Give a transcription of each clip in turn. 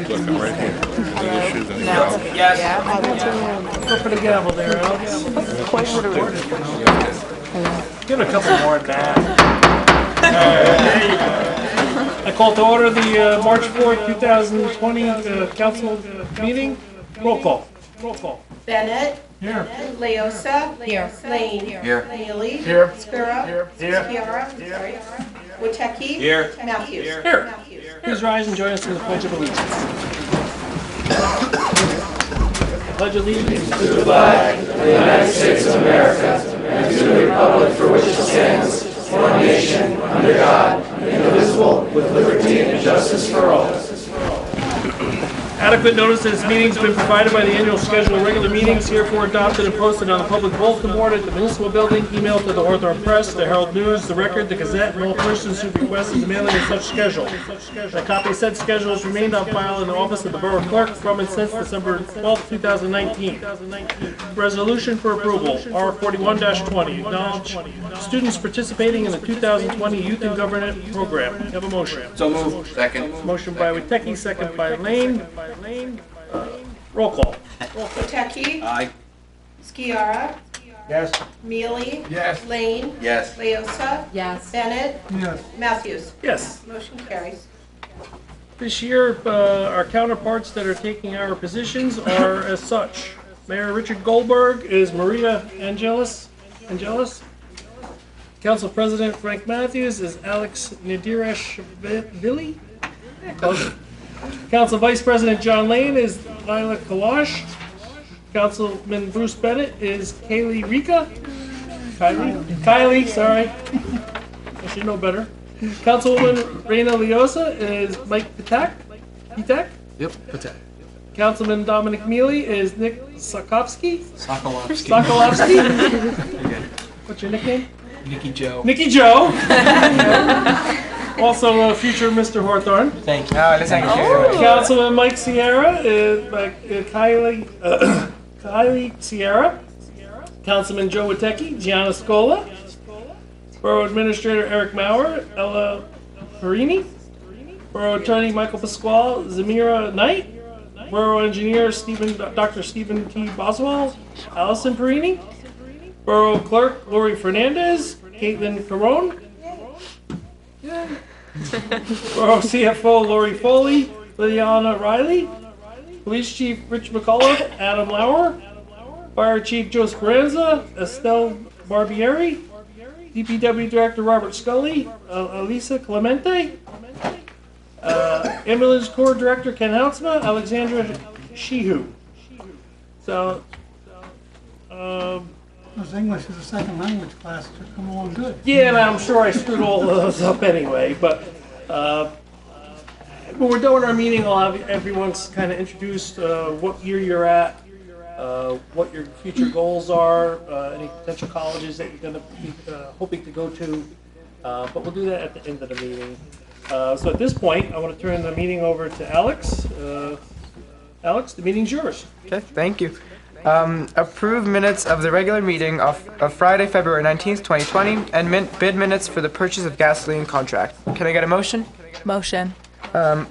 Looking right here. Any issues, any problems? Yes. Go for the gavel there, Alex. Give it a couple more than that. There you go. I call to order the March 4th, 2020 council meeting. Roll call. Roll call. Bennett. Here. Leosa. Here. Lane. Here. Neely. Here. Skura. Here. Skiara. Here. Sorry. Witecki. Here. Matthews. Here. Please rise and join us in the Pledge of Allegiance. Pledge allegiance to the flag of the United States of America and to the republic for which it stands, one nation, under God, indivisible, with liberty and justice for all. Adequate notice that this meeting has been provided by the annual schedule of regular meetings, herefore adopted and posted on the public bulletin board at the municipal building, emailed to the Hawthorne Press, the Herald News, the Record, the Gazette, and all persons who requested the mailing of such schedule. A copy of said schedule has remained on file in the office of the Borough Clerk from and since December 12, 2019. Resolution for approval, R41-20, acknowledge students participating in the 2020 Youth in Government Program. Have a motion. So moved. Second. Motion by Witecki, second by Lane. Roll call. Witecki. Aye. Skiara. Yes. Mealy. Yes. Lane. Yes. Leosa. Yes. Bennett. Yes. Matthews. Yes. Motion carries. This year, our counterparts that are taking our positions are as such. Mayor Richard Goldberg is Maria Angelis. Council President Frank Matthews is Alex Nadirashvili. Council Vice President John Lane is Lila Kawash. Councilman Bruce Bennett is Kaylee Rika. Kylie, sorry. I should know better. Councilwoman Reina Leosa is Mike Patak. Yep. Patek. Councilman Dominic Mealy is Nick Sokolovsky. Sokolovsky. What's your nickname? Nicky Joe. Nicky Joe. Also, future Mr. Hawthorne. Thank you. Oh, thank you. Councilman Mike Sierra is Kylie Sierra. Councilman Joe Witecki, Gianna Scola. Borough Administrator Eric Maurer, Ella Perini. Borough Attorney Michael Pasquale, Zamira Knight. Borough Engineer Dr. Stephen T. Boswell, Allison Perini. Borough Clerk Lori Fernandez, Caitlin Carone. Borough CFO Lori Foley, Liliana Riley. Police Chief Rich McCullough, Adam Lauer. Fire Chief Joe Speranza, Estelle Barbieri. DPW Director Robert Scully, Elisa Clemente. Ambulance Corps Director Ken Houtsma, Alexandra Sheehu. So, Because English is a second language class to come along good. yeah, and I'm sure I screwed all of those up anyway, but when we're done with our meeting, I'll have everyone's kind of introduced what year you're at, what your future goals are, any potential colleges that you're going to be hoping to go to, but we'll do that at the end of the meeting. So at this point, I want to turn the meeting over to Alex. Alex, the meeting's yours. Okay, thank you. Approve minutes of the regular meeting of Friday, February 19th, 2020, and bid minutes for the purchase of gasoline contract. Can I get a motion? Motion.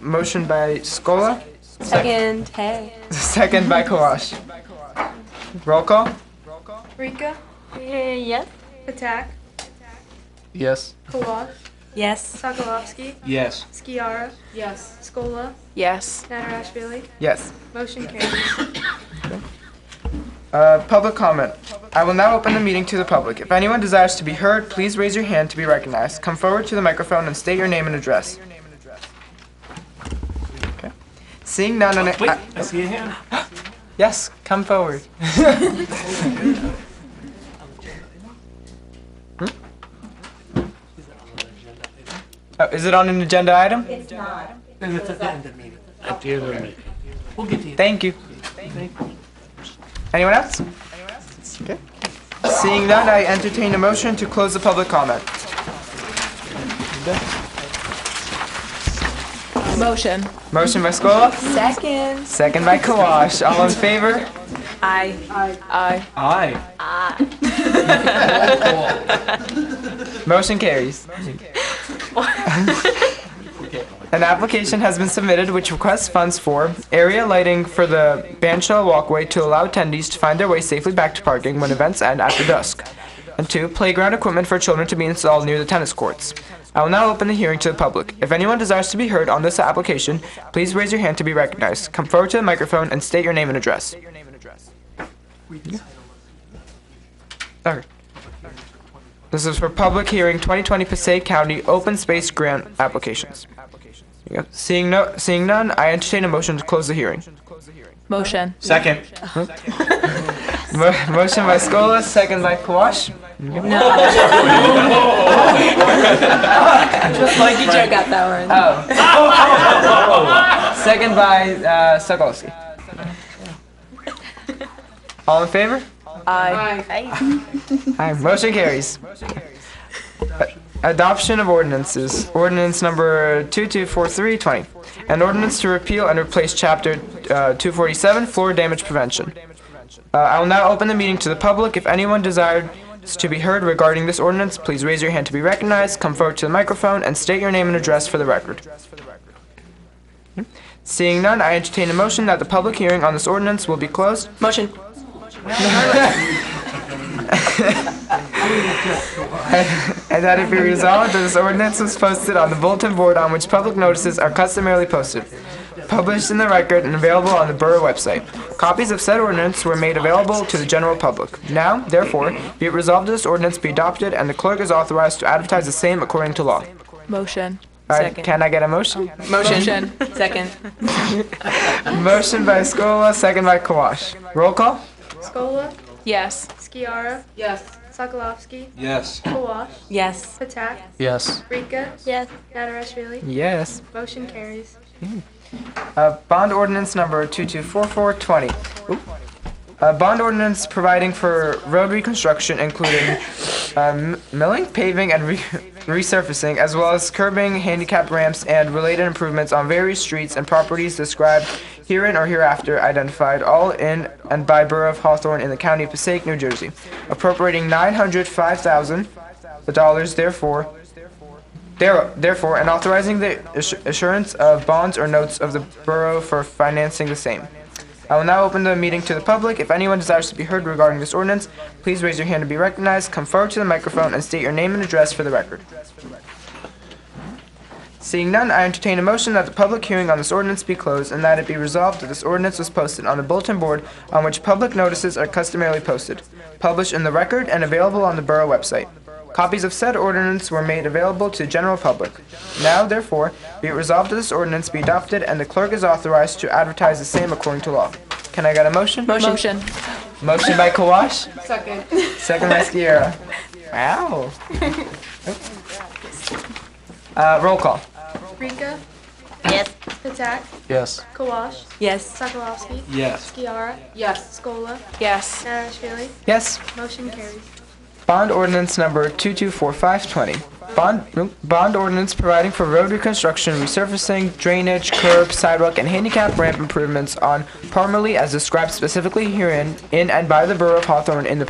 Motion by Scola. Second. Hey. Second by Kawash. Roll call? Rika. Yes. Patak. Yes. Kawash. Yes. Sokolovsky. Yes. Skiara. Yes. Scola. Yes. Nadirashvili. Yes. Motion carries. Public comment. I will now open the meeting to the public. If anyone desires to be heard, please raise your hand to be recognized. Come forward to the microphone and state your name and address. Okay. Seeing none on it. Wait, I see a hand. Yes, come forward. Oh, is it on an agenda item? It's not. And it's at the end of the meeting. At the end of the meeting. We'll get to you. Thank you. Anyone else? Okay. Seeing none, I entertain a motion to close the public comment. Motion. Motion by Scola. Second. Second by Kawash. All in favor? Aye. Aye. Aye. Aye. Motion carries. An application has been submitted which requests funds for area lighting for the Bandshell walkway to allow attendees to find their way safely back to parking when events end after dusk. And 2, playground equipment for children to be installed near the tennis courts. I will now open the hearing to the public. If anyone desires to be heard on this application, please raise your hand to be recognized. Come forward to the microphone and state your name and address. Okay. This is for public hearing 2020 Passaic County Open Space Grant applications. Seeing none, I entertain a motion to close the hearing. Motion. Second. Motion by Scola, second by Kawash. Just like you Joe got that one. Second by Sokolowski. All in favor? Aye. Aye. Motion carries. Adoption of ordinances. Ordinance number 224320. An ordinance to repeal and replace Chapter 247, Floor Damage Prevention. I will now open the meeting to the public. If anyone desires to be heard regarding this ordinance, please raise your hand to be recognized, come forward to the microphone, and state your name and address for the record. Seeing none, I entertain a motion that the public hearing on this ordinance will be closed. Motion. And that it be resolved that this ordinance was posted on the bulletin board on which public notices are customarily posted, published in the record and available on the borough website. Copies of said ordinance were made available to the general public. Now, therefore, be it resolved that this ordinance be adopted and the clerk is authorized to advertise the same according to law. Motion. All right, Second. can I get a motion? Motion. Second. Motion by Scola, second by Kawash. Roll call? Scola, Yes. Skiara, Yes. Sokolowski, Yes. Kawash, Yes. Patak, Yes. Rika, Yes. Natarashvili. Yes. Motion carries. Bond ordinance number 224420. Bond ordinance providing for road reconstruction, including milling, paving, and resurfacing, as well as curbing, handicap ramps, and related improvements on various streets and properties described herein or hereafter identified, all in and by Borough of Hawthorne in the County of Passaic, New Jersey, appropriating $905,000 therefore, and authorizing the issuance of bonds or notes of the borough for financing the same. I will now open the meeting to the public. If anyone desires to be heard regarding this ordinance, please raise your hand to be recognized, come forward to the microphone, and state your name and address for the record. Seeing none, I entertain a motion that the public hearing on this ordinance be closed and that it be resolved that this ordinance was posted on the bulletin board on which public notices are customarily posted, published in the record, and available on the borough website. Copies of said ordinance were made available to the general public. Now, therefore, be it resolved that this ordinance be adopted and the clerk is authorized to advertise the same according to law. Can I get a motion? Motion. Motion by Kawash, Second. second by Skiera. Wow. Roll call. Rika, Yes. Patak, Yes. Kawash, Yes. Sokolowski, Yes. Skiara, Yes. Scola, Yes. Natarashvili. Yes. Motion carries. Bond ordinance number 224520. Bond ordinance providing for road reconstruction, resurfacing, drainage, curb, sidewalk, and handicap ramp improvements on formerly as described specifically herein in and by the Borough of Hawthorne in the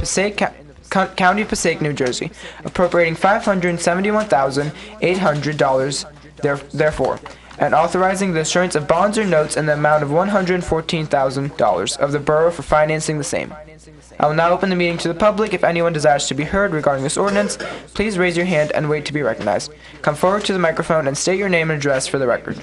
County of Passaic, New Jersey, appropriating $571,800 therefore, and authorizing the issuance of bonds or notes in the amount of $114,000 of the borough for financing the same. I will now open the meeting to the public. If anyone desires to be heard regarding this ordinance, please raise your hand and wait to be recognized. Come forward to the microphone and state your name and address for the record.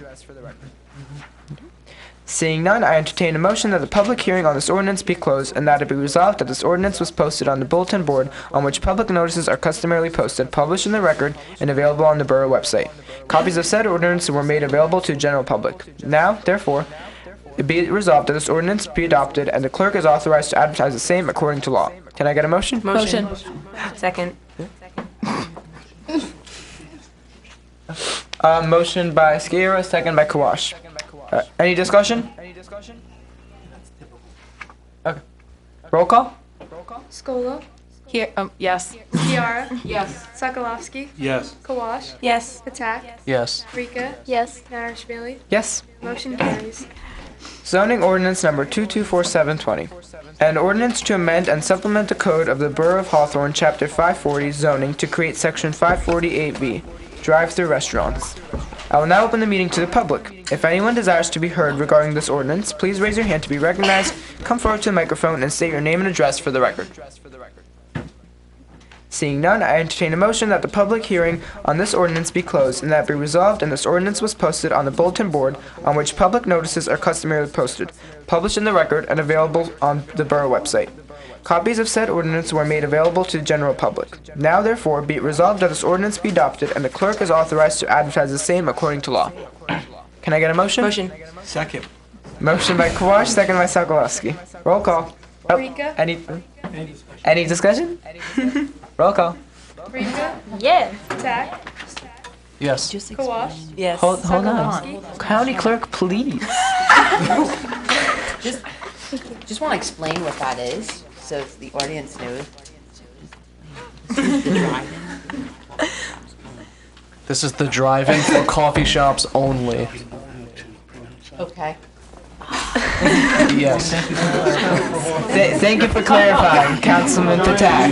Seeing none, I entertain a motion that the public hearing on this ordinance be closed and that it be resolved that this ordinance was posted on the bulletin board on which public notices are customarily posted, published in the record, and available on the borough website. Copies of said ordinance were made available to the general public. Now, therefore, it be resolved that this ordinance be adopted and the clerk is authorized to advertise the same according to law. Can I get a motion? Motion. Second. Motion by Skiera, second by Kawash. Any discussion? Okay. Roll call? Scola, Here. Yes. Skiara, Yes. Sokolowski, Yes. Kawash, Yes. Patak, Yes. Rika, Yes. Natarashvili. Yes. Motion carries. Zoning ordinance number 224720. An ordinance to amend and supplement the code of the Borough of Hawthorne, Chapter 540, zoning to create Section 548B, drive-through restaurants. I will now open the meeting to the public. If anyone desires to be heard regarding this ordinance, please raise your hand to be recognized, come forward to the microphone, and state your name and address for the record. Seeing none, I entertain a motion that the public hearing on this ordinance be closed and that it be resolved and this ordinance was posted on the bulletin board on which public notices are customarily posted, published in the record, and available on the borough website. Copies of said ordinance were made available to the general public. Now, therefore, be it resolved that this ordinance be adopted and the clerk is authorized to advertise the same according to law. Can I get a motion? Motion. Second. Motion by Kawash, second by Sokolowski. Roll call. Oh, Rika? any discussion? Roll call. Rika? Yeah. Tack? Yes. Kawash? Yes. Hold on. Sokolowski? County clerk, please. Just want to explain what that is, so the audience knows. This is the drive-in for coffee shops only. Okay. Yes. Thank you for clarifying, Councilman Patak.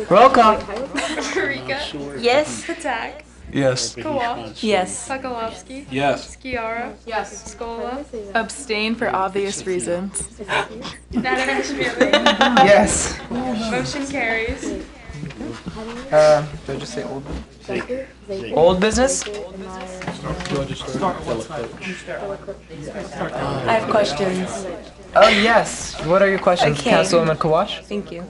Roll call. Rika? Yes. Tack? Yes. Kawash? Yes. Sokolowski? Yes. Skiara? Yes. Scola? Abstain for obvious reasons. Natashvili? Yes. Motion carries. Do I just say old? Old business? I have questions. Oh, yes. What are your questions, Okay. Councilwoman Kawash? Thank you.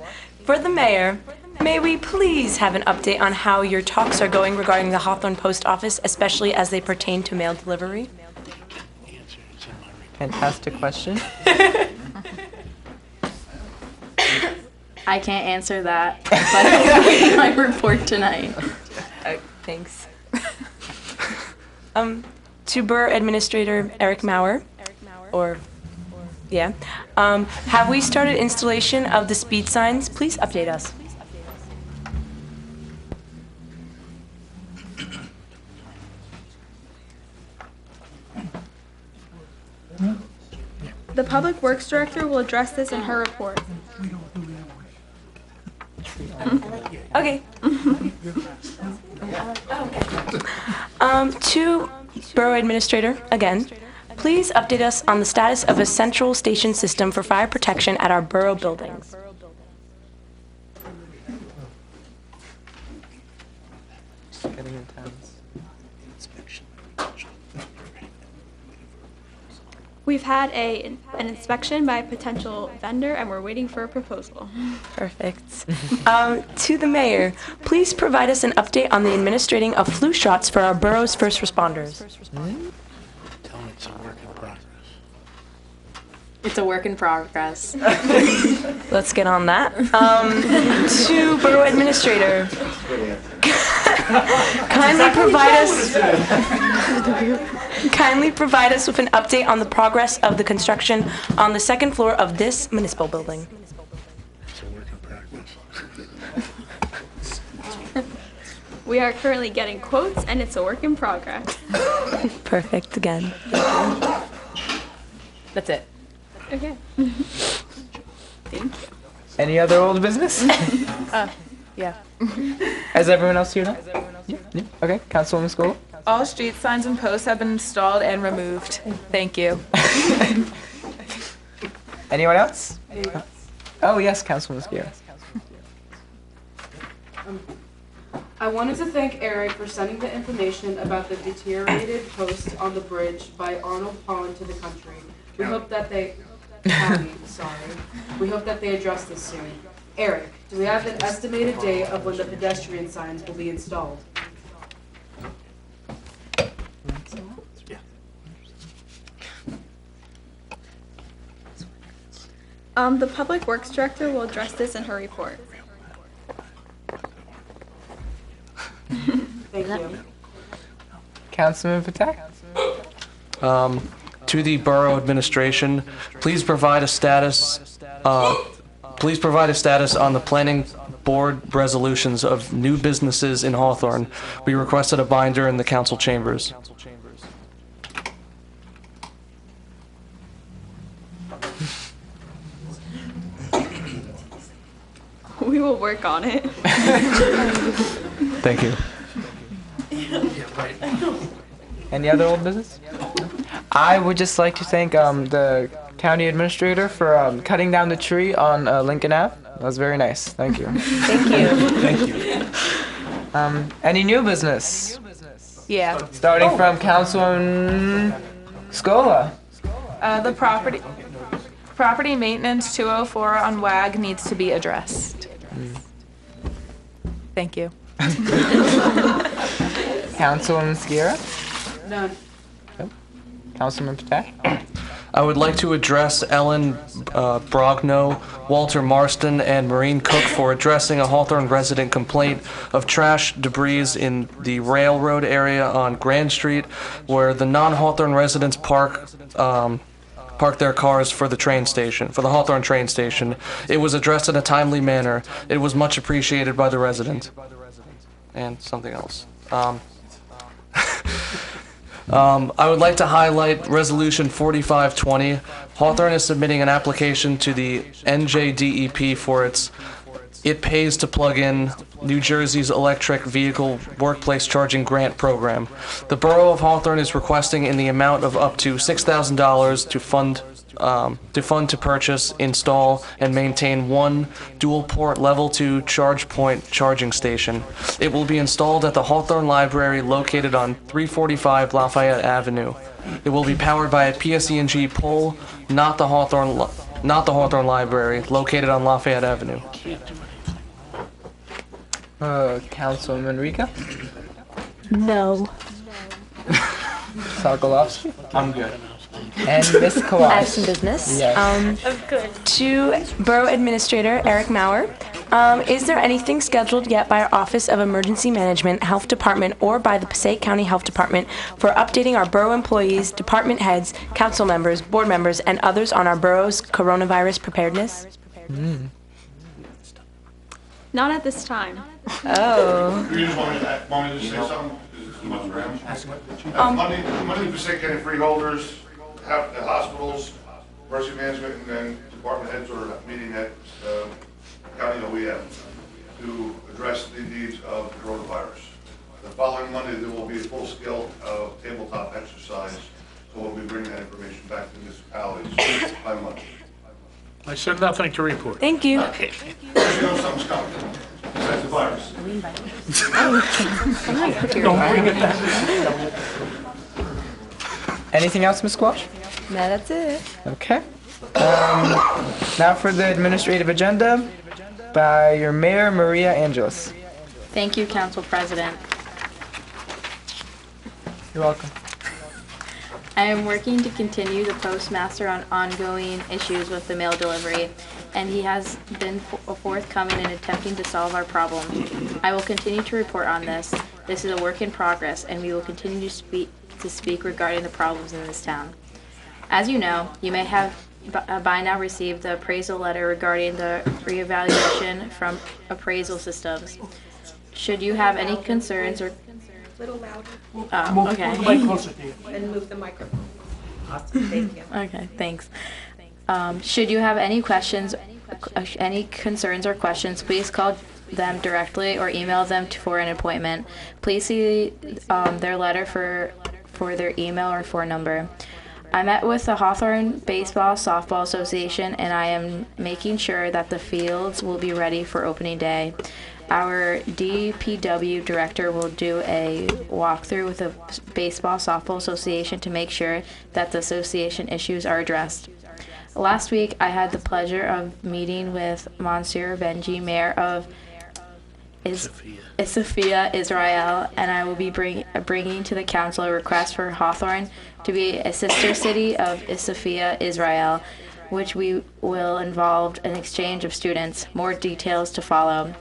For the mayor, may we please have an update on how your talks are going regarding the Hawthorne Post Office, especially as they pertain to mail delivery? Fantastic question. I can't answer that, but I'll give my report tonight. Thanks. To Borough Administrator Eric Maurer, have we started installation of the speed signs? Please update us. The Public Works Director will address this in her report. Okay. To Borough Administrator, again, please update us on the status of a central station system for fire protection at our borough buildings. We've had an inspection by a potential vendor and we're waiting for a proposal. Perfect. To the mayor, please provide us an update on the administrating of flu shots for our borough's first responders. Tell them it's a work in progress. It's a work in progress. Let's get on that. To borough administrator, kindly provide us with an update on the progress of the construction on the second floor of this municipal building. It's a work in progress. We are currently getting quotes and it's a work in progress. Perfect again. That's it. Okay. Thank you. Any other old business? Yeah. Is everyone else here now? Yeah. Okay, Councilwoman School. All street signs and posts have been installed and removed. Thank you. Anyone else? Oh, yes, Councilwoman Skier. I wanted to thank Eric for sending the information about the deteriorated post on the bridge by Arnold Pond to the country. We hope that they We hope that they address this soon. Eric, do we have an estimated date of when the pedestrian signs will be installed? The Public Works Director will address this in her report. Thank you. Councilman Patak? To the borough administration, please provide a status on the planning board resolutions of new businesses in Hawthorne. We requested a binder in the council chambers. will work on it. Thank you. Any other old business? I would just like to thank the county administrator for cutting down the tree on Lincoln Ave. That was very nice. Thank you. Thank you. Thank you. Any new business? Yeah. Starting from Councilman Scola. The property maintenance 204 on WAG needs to be addressed. Thank you. Councilman Skiera. None. Councilman Patek. I would like to address Ellen Brogno, Walter Marston, and Maureen Cook for addressing a Hawthorne resident complaint of trash debris in the railroad area on Grand Street, where the non-Hawthorne residents park their cars for the train station, for the Hawthorne train station. It was addressed in a timely manner. It was much appreciated by the resident. And something else. I would like to highlight Resolution 4520. Hawthorne is submitting an application to the NJDEP for its It Pays to Plug In New Jersey's Electric Vehicle Workplace Charging Grant Program. The Borough of Hawthorne is requesting in the amount of up to $6,000 to fund to purchase, install, and maintain one dual-port Level 2 charge point charging station. It will be installed at the Hawthorne Library located on 345 Lafayette Avenue. It will be powered by a PSE&G pole, not the Hawthorne Library, located on Lafayette Avenue. Councilman Rika. No. Sokolovsky. I'm good. And Ms. I have Kowalski. some business. Yes. To Borough Administrator Eric Maurer, is there anything scheduled yet by our Office of Emergency Management, Health Department, or by the Passaic County Health Department for updating our borough employees, department heads, council members, board members, and others on our borough's coronavirus preparedness? Not at this time. Oh. You just want me to say something? Money to Passaic County freeholders, have the hospitals, emergency management, and then department heads or meeting at county OEM to address the needs of the coronavirus. The following Monday, there will be a full-scale tabletop exercise, so we'll be bringing that information back to municipalities by Monday. I said nothing to report. Thank you. You know something's coming, besides the virus. Anything else, Ms. Squash? No, that's it. Okay. Now for the administrative agenda by your mayor, Maria Angeles. Thank you, Council President. You're welcome. I am working to continue the postmaster on ongoing issues with the mail delivery, and he has been forthcoming in attempting to solve our problem. I will continue to report on this. This is a work in progress, and we will continue to speak regarding the problems in this town. As you know, you may have by now received the appraisal letter regarding the reevaluation from appraisal systems. Should you have any concerns or Little louder. Oh, okay. Move the mic closer to you. And move the microphone. Thank you. Okay, thanks. Should you have any questions, any concerns or questions, please call them directly or email them for an appointment. Please see their letter for their email or phone number. I met with the Hawthorne Baseball Softball Association, and I am making sure that the fields will be ready for opening day. Our DPW director will do a walkthrough with the Baseball Softball Association to make sure that the association issues are addressed. Last week, I had the pleasure of meeting with Monsieur Benji, mayor of Isafia, Israel, and I will be bringing to the council a request for Hawthorne to be a sister city of Isafia, Israel, which will involve an exchange of students. More details to follow.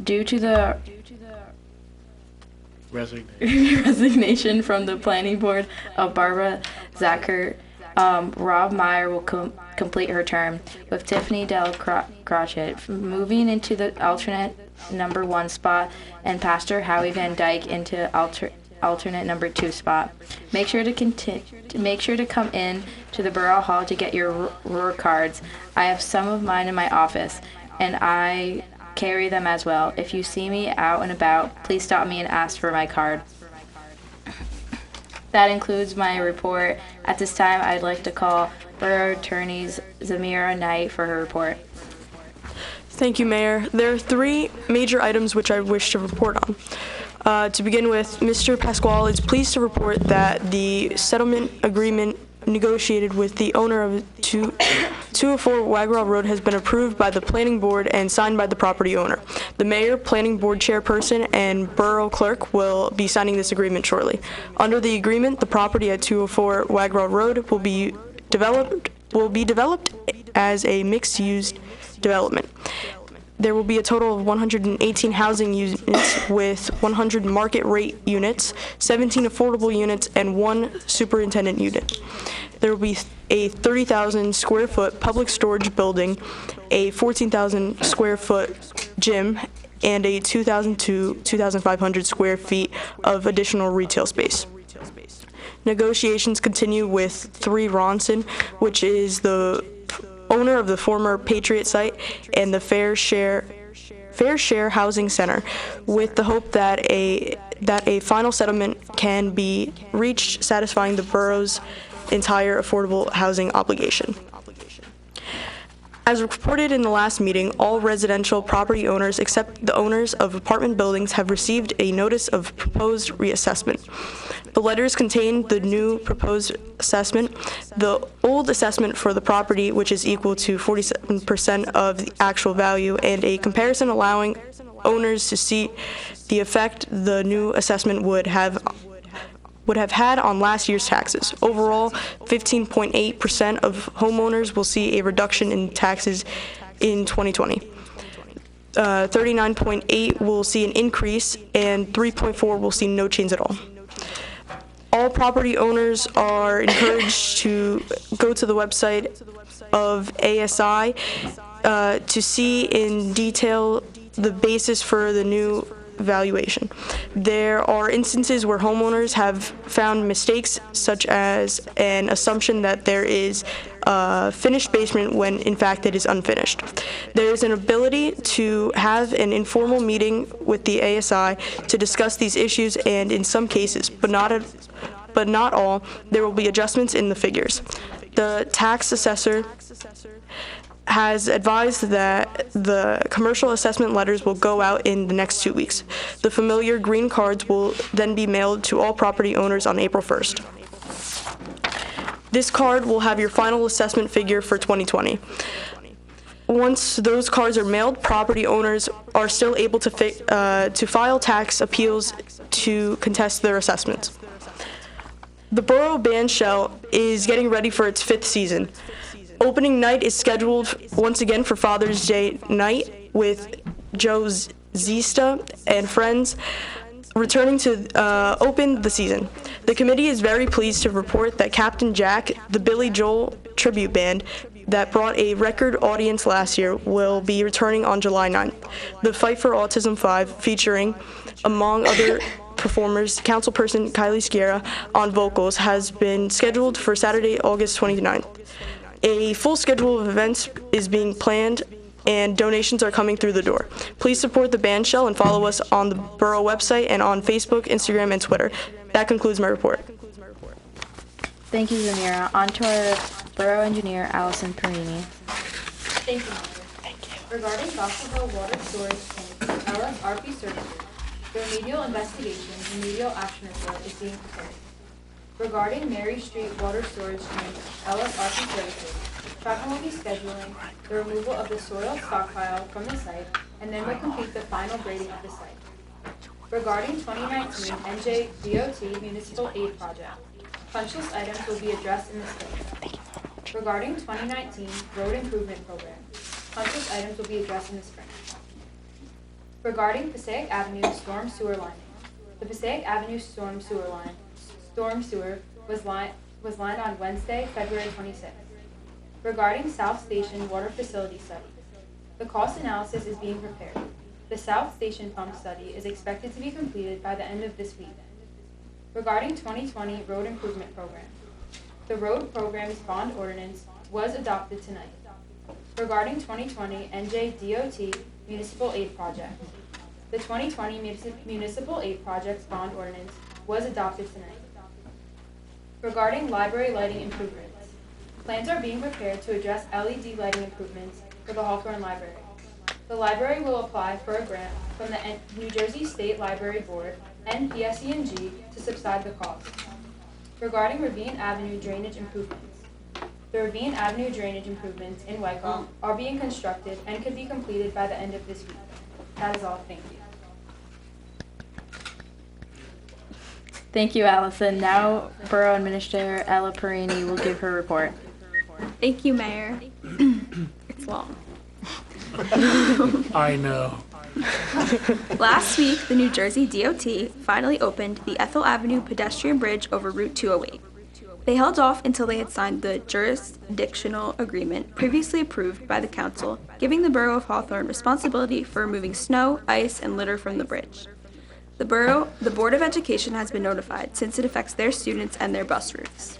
Due to the resignation from the planning board of Barbara Zacher, Rob Meyer will complete her term, with Tiffany Del Crochet moving into the alternate number 1 spot, and Pastor Howie Van Dyke into alternate number 2 spot. Make sure to come in to the Borough Hall to get your Roar cards. I have some of mine in my office, and I carry them as well. If you see me out and about, please stop me and ask for my card. That includes my report. At this time, I'd like to call Borough Attorney Zamira Knight for her report. Thank you, Mayor. There are three major items which I wish to report on. To begin with, Mr. Pasquale is pleased to report that the settlement agreement negotiated with the owner of 204 Wagraw Road has been approved by the planning board and signed by the property owner. The mayor, planning board chairperson, and borough clerk will be signing this agreement shortly. Under the agreement, the property at 204 Wagraw Road will be developed as a mixed-use development. There will be a total of 118 housing units with 100 market rate units, 17 affordable units, and 1 superintendent unit. There will be a 30,000 square foot public storage building, a 14,000 square foot gym, and a 2,000 to 2,500 square feet of additional retail space. Negotiations continue with 3 Ronson, which is the owner of the former Patriot site, and the Fair Share Housing Center, with the hope that a final settlement can be reached satisfying the borough's entire affordable housing obligation. As reported in the last meeting, all residential property owners except the owners of apartment buildings have received a notice of proposed reassessment. The letters contain the new proposed assessment, the old assessment for the property, which is equal to 47% of the actual value, and a comparison allowing owners to see the effect the new assessment would have had on last year's taxes. Overall, 15.8% of homeowners will see a reduction in taxes in 2020. 39.8% will see an increase, and 3.4% will see no change at all. All property owners are encouraged to go to the website of ASI to see in detail the basis for the new valuation. There are instances where homeowners have found mistakes, such as an assumption that there is a finished basement when in fact it is unfinished. There is an ability to have an informal meeting with the ASI to discuss these issues, and in some cases, but not all, there will be adjustments in the figures. The tax assessor has advised that the commercial assessment letters will go out in the next 2 weeks. The familiar green cards will then be mailed to all property owners on April 1st. This card will have your final assessment figure for 2020. Once those cards are mailed, property owners are still able to file tax appeals to contest their assessments. The Borough Band Shell is getting ready for its 5th season. Opening night is scheduled once again for Father's Day night with Joe Zista and friends returning to open the season. The committee is very pleased to report that Captain Jack, the Billy Joel tribute band that brought a record audience last year, will be returning on July 9th. The Fight for Autism 5, featuring, among other performers, councilperson Kylie Sierra on vocals, has been scheduled for Saturday, August 29th. A full schedule of events is being planned, and donations are coming through the door. Please support the band shell and follow us on the Borough website and on Facebook, Instagram, and Twitter. That concludes my report. Thank you, Zamira. On to our Borough Engineer, Allison Perini. Thank you, Mother. Thank you. Regarding Dawsonville Water Storage Tank, LSRP Services, the remedial investigation and remedial action report is being prepared. Regarding Mary Street Water Storage Tank, LSRP Services, Tractor will be scheduling the removal of the soil stockpile from the site and then will complete the final grading of the site. Regarding 2019 NJDOT Municipal Aid Project, punch list items will be addressed in the spring. Regarding 2019 Road Improvement Program, punch list items will be addressed in the spring. Regarding Passaic Avenue Storm Sewer Lining, the Passaic Avenue Storm Sewer was lined on Wednesday, February 26th. Regarding South Station Water Facility Study, the cost analysis is being prepared. The South Station pump study is expected to be completed by the end of this week. Regarding 2020 Road Improvement Program, the road program's bond ordinance was adopted tonight. regarding 2020 NJDOT Municipal Aid Project. The 2020 Municipal Aid Project's bond ordinance was adopted tonight. Regarding library lighting improvements, plans are being prepared to address LED lighting improvements for the Hawthorne Library. The library will apply for a grant from the New Jersey State Library Board and PSE&G to subside the cost. Regarding Ravine Avenue drainage improvements, the Ravine Avenue drainage improvements in Wycombe are being constructed and could be completed by the end of this week. That is all. Thank you. Thank you, Allison. Now, Borough Administrator Ella Perini will give her report. Thank you, Mayor. It's long. I know. Last week, the New Jersey DOT finally opened the Ethel Avenue pedestrian bridge over Route 208. They held off until they had signed the jurisdictional agreement previously approved by the council, giving the Borough of Hawthorne responsibility for removing snow, ice, and litter from the bridge. The Board of Education has been notified since it affects their students and their bus routes.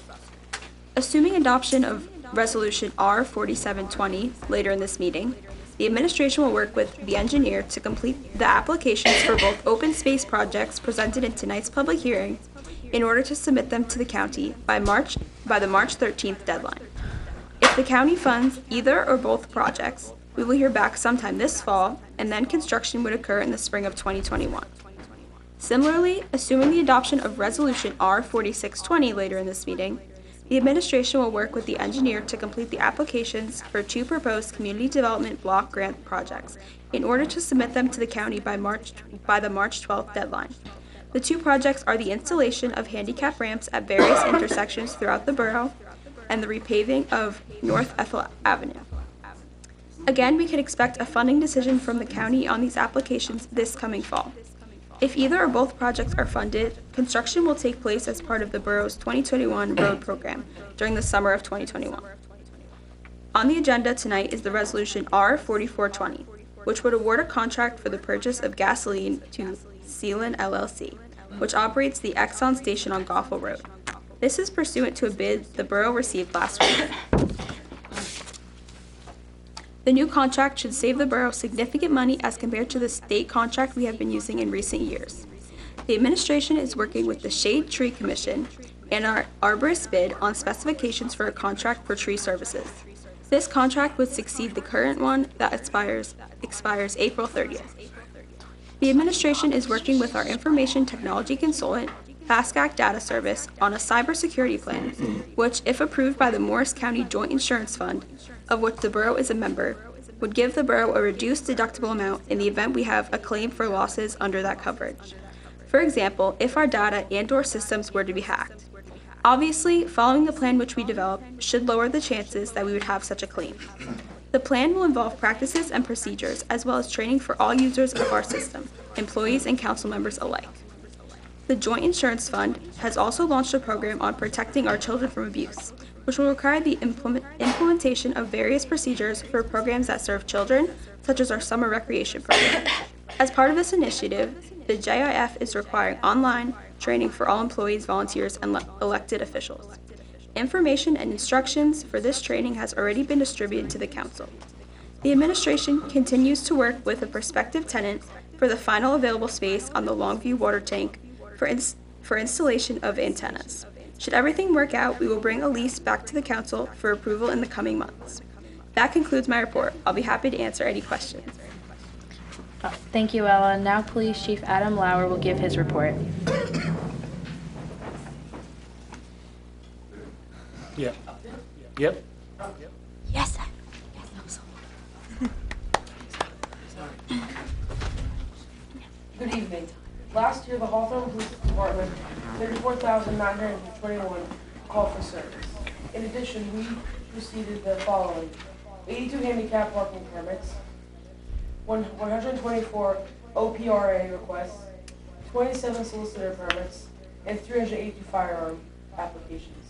Assuming adoption of Resolution R4720 later in this meeting, the administration will work with the engineer to complete the applications for both open space projects presented in tonight's public hearing in order to submit them to the county by the March 13th deadline. If the county funds either or both projects, we will hear back sometime this fall, and then construction would occur in the spring of 2021. Similarly, assuming the adoption of Resolution R4620 later in this meeting, the administration will work with the engineer to complete the applications for 2 proposed community development block grant projects in order to submit them to the county by the March 12th deadline. The 2 projects are the installation of handicap ramps at various intersections throughout the borough and the repaving of North Ethel Avenue. Again, we can expect a funding decision from the county on these applications this coming fall. If either or both projects are funded, construction will take place as part of the borough's 2021 road program during the summer of 2021. On the agenda tonight is the Resolution R4420, which would award a contract for the purchase of gasoline to Sealand LLC, which operates the Exxon station on Goffle Road. This is pursuant to a bid the borough received last week. The new contract should save the borough significant money as compared to the state contract we have been using in recent years. The administration is working with the Shade Tree Commission and our arborist bid on specifications for a contract for tree services. This contract would succeed the current one that expires April 30th. The administration is working with our information technology consultant, FastCAC Data Service, on a cybersecurity plan, which, if approved by the Morris County Joint Insurance Fund, of which the borough is a member, would give the borough a reduced deductible amount in the event we have a claim for losses under that coverage. For example, if our data and/or systems were to be hacked. Obviously, following the plan which we developed should lower the chances that we would have such a claim. The plan will involve practices and procedures, as well as training for all users of our system, employees and council members alike. The Joint Insurance Fund has also launched a program on protecting our children from abuse, which will require the implementation of various procedures for programs that serve children, such as our summer recreation program. As part of this initiative, the JIF is requiring online training for all employees, volunteers, and elected officials. Information and instructions for this training has already been distributed to the council. The administration continues to work with a prospective tenant for the final available space on the Longview water tank for installation of antennas. Should everything work out, we will bring a lease back to the council for approval in the coming months. That concludes my report. I'll be happy to answer any questions. Thank you, Ella. Now Police Chief Adam Lauer will give his report. Yep. Yep. Yes, sir. Good evening. Last year, the Hawthorne Police Department 34,921 called for service. In addition, we received the following: 82 handicap parking permits, 124 OPRA requests, 27 solicitor permits, and 382 firearm applications.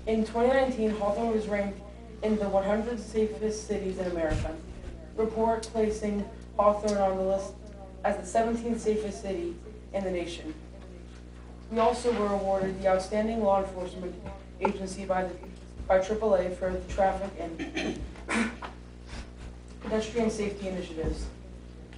In 2019, Hawthorne was ranked in the 100 safest cities in America, report placing Hawthorne on the list as the 17th safest city in the nation. We also were awarded the Outstanding Law Enforcement Agency by the by AAA for the traffic and pedestrian safety initiatives.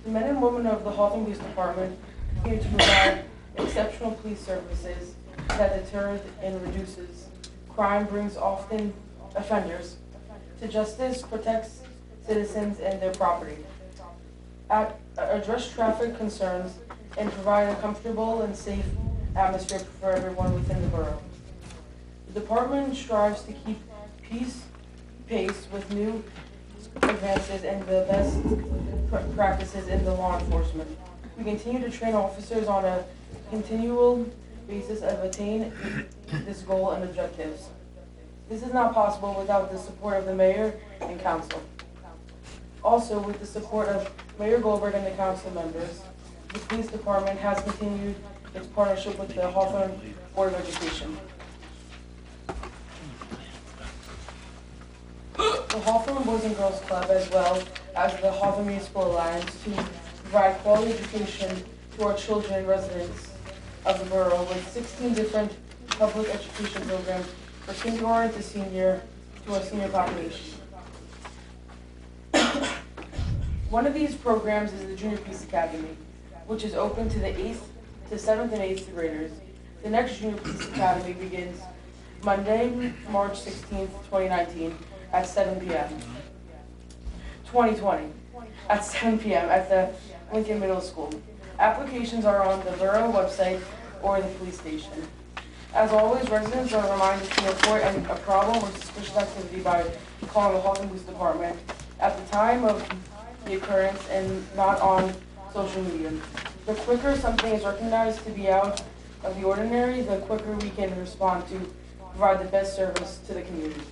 The men and women of the Hawthorne Police Department continue to provide exceptional police services that deters and reduces crime, brings often offenders to justice, protects citizens and their property, address traffic concerns, and provide a comfortable and safe atmosphere for everyone within the borough. The department strives to keep pace with new advances and the best practices in the law enforcement. We continue to train officers on a continual basis of attain this goal and objectives. This is not possible without the support of the mayor and council. Also, with the support of Mayor Goldberg and the council members, the police department has continued its partnership with the Hawthorne Board of Education. The Hawthorne Boys and Girls Club, as well as the Hawthorne Municipal Alliance, to provide quality education to our children and residents of the borough with 16 different public education programs for kindergarten to senior to our senior population. One of these programs is the Junior Police Academy, which is open to the 7th and 8th graders. The next Junior Police Academy begins Monday, March 16th, 2019 at 7 p.m. 2020 at 7 p.m. at the Lincoln Middle School. Applications are on the borough website or the police station. As always, residents are reminded to report a problem or suspicious activity by calling the Hawthorne Police Department at the time of the occurrence and not on social media. The quicker something is recognized to be out of the ordinary, the quicker we can respond to provide the best service to the community.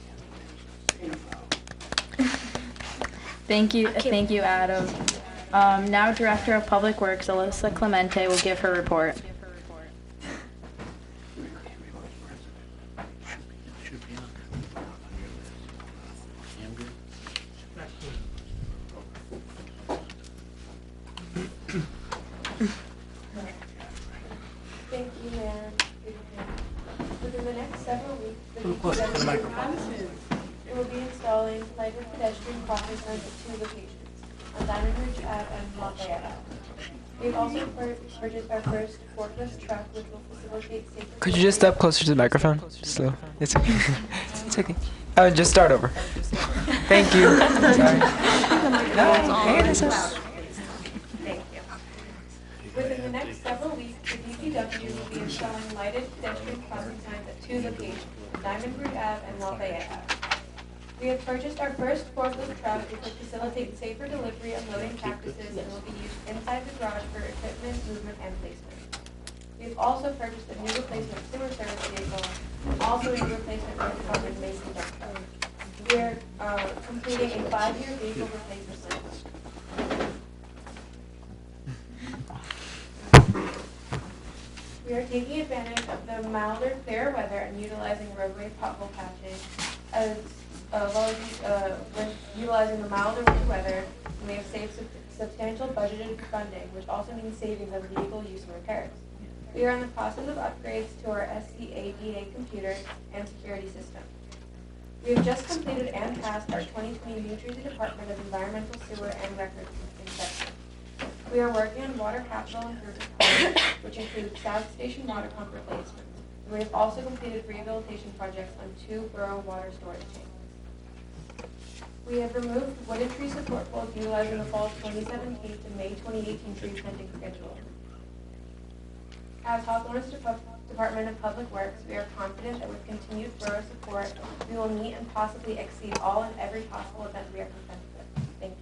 Thank you, Adam. Now Director of Public Works, Alyssa Clemente, will give her report. Thank you, Mayor. Within the next several weeks, the it will be installing lighted pedestrian crossing signs at 2 locations, on Diamond Ridge Ave and Lafayette Ave. We've also purchased our first forklift truck, which will facilitate safer... Could you just step closer to the microphone? Slow. It's okay. It's okay. Oh, just start over. Thank you. Sorry. No, this is... Thank you. Within the next several weeks, the DPW will be installing lighted pedestrian crossing signs at 2 locations, Diamond Ridge Ave and Lafayette Ave. We have purchased our first forklift truck, which will facilitate safer delivery of loading practices and will be used inside the garage for equipment, movement, and placement. We've also purchased a new replacement sewer service vehicle, and also a new replacement road department mason dump truck. We are completing a 5-year vehicle replacement plan. We are taking advantage of the milder, clearer weather and utilizing roadway pothole patching as well as when utilizing the milder winter weather, we have saved substantial budgeted funding, which also means savings on vehicle use and repairs. We are in the process of upgrades to our SCADA computer and security system. We have just completed and passed our 2020 New Jersey Department of Environmental Sewer and Records inspection. We are working on water capital improvement projects, which include South Station water pump replacement. We have also completed rehabilitation projects on 2 borough water storage tanks. We have removed wooded tree support poles utilizing the fall 2017 to May 2018 tree planting schedule. As Hawthorne's Department of Public Works, we are confident that with continued borough support, we will meet and possibly exceed all and every possible event we are confronted with. Thank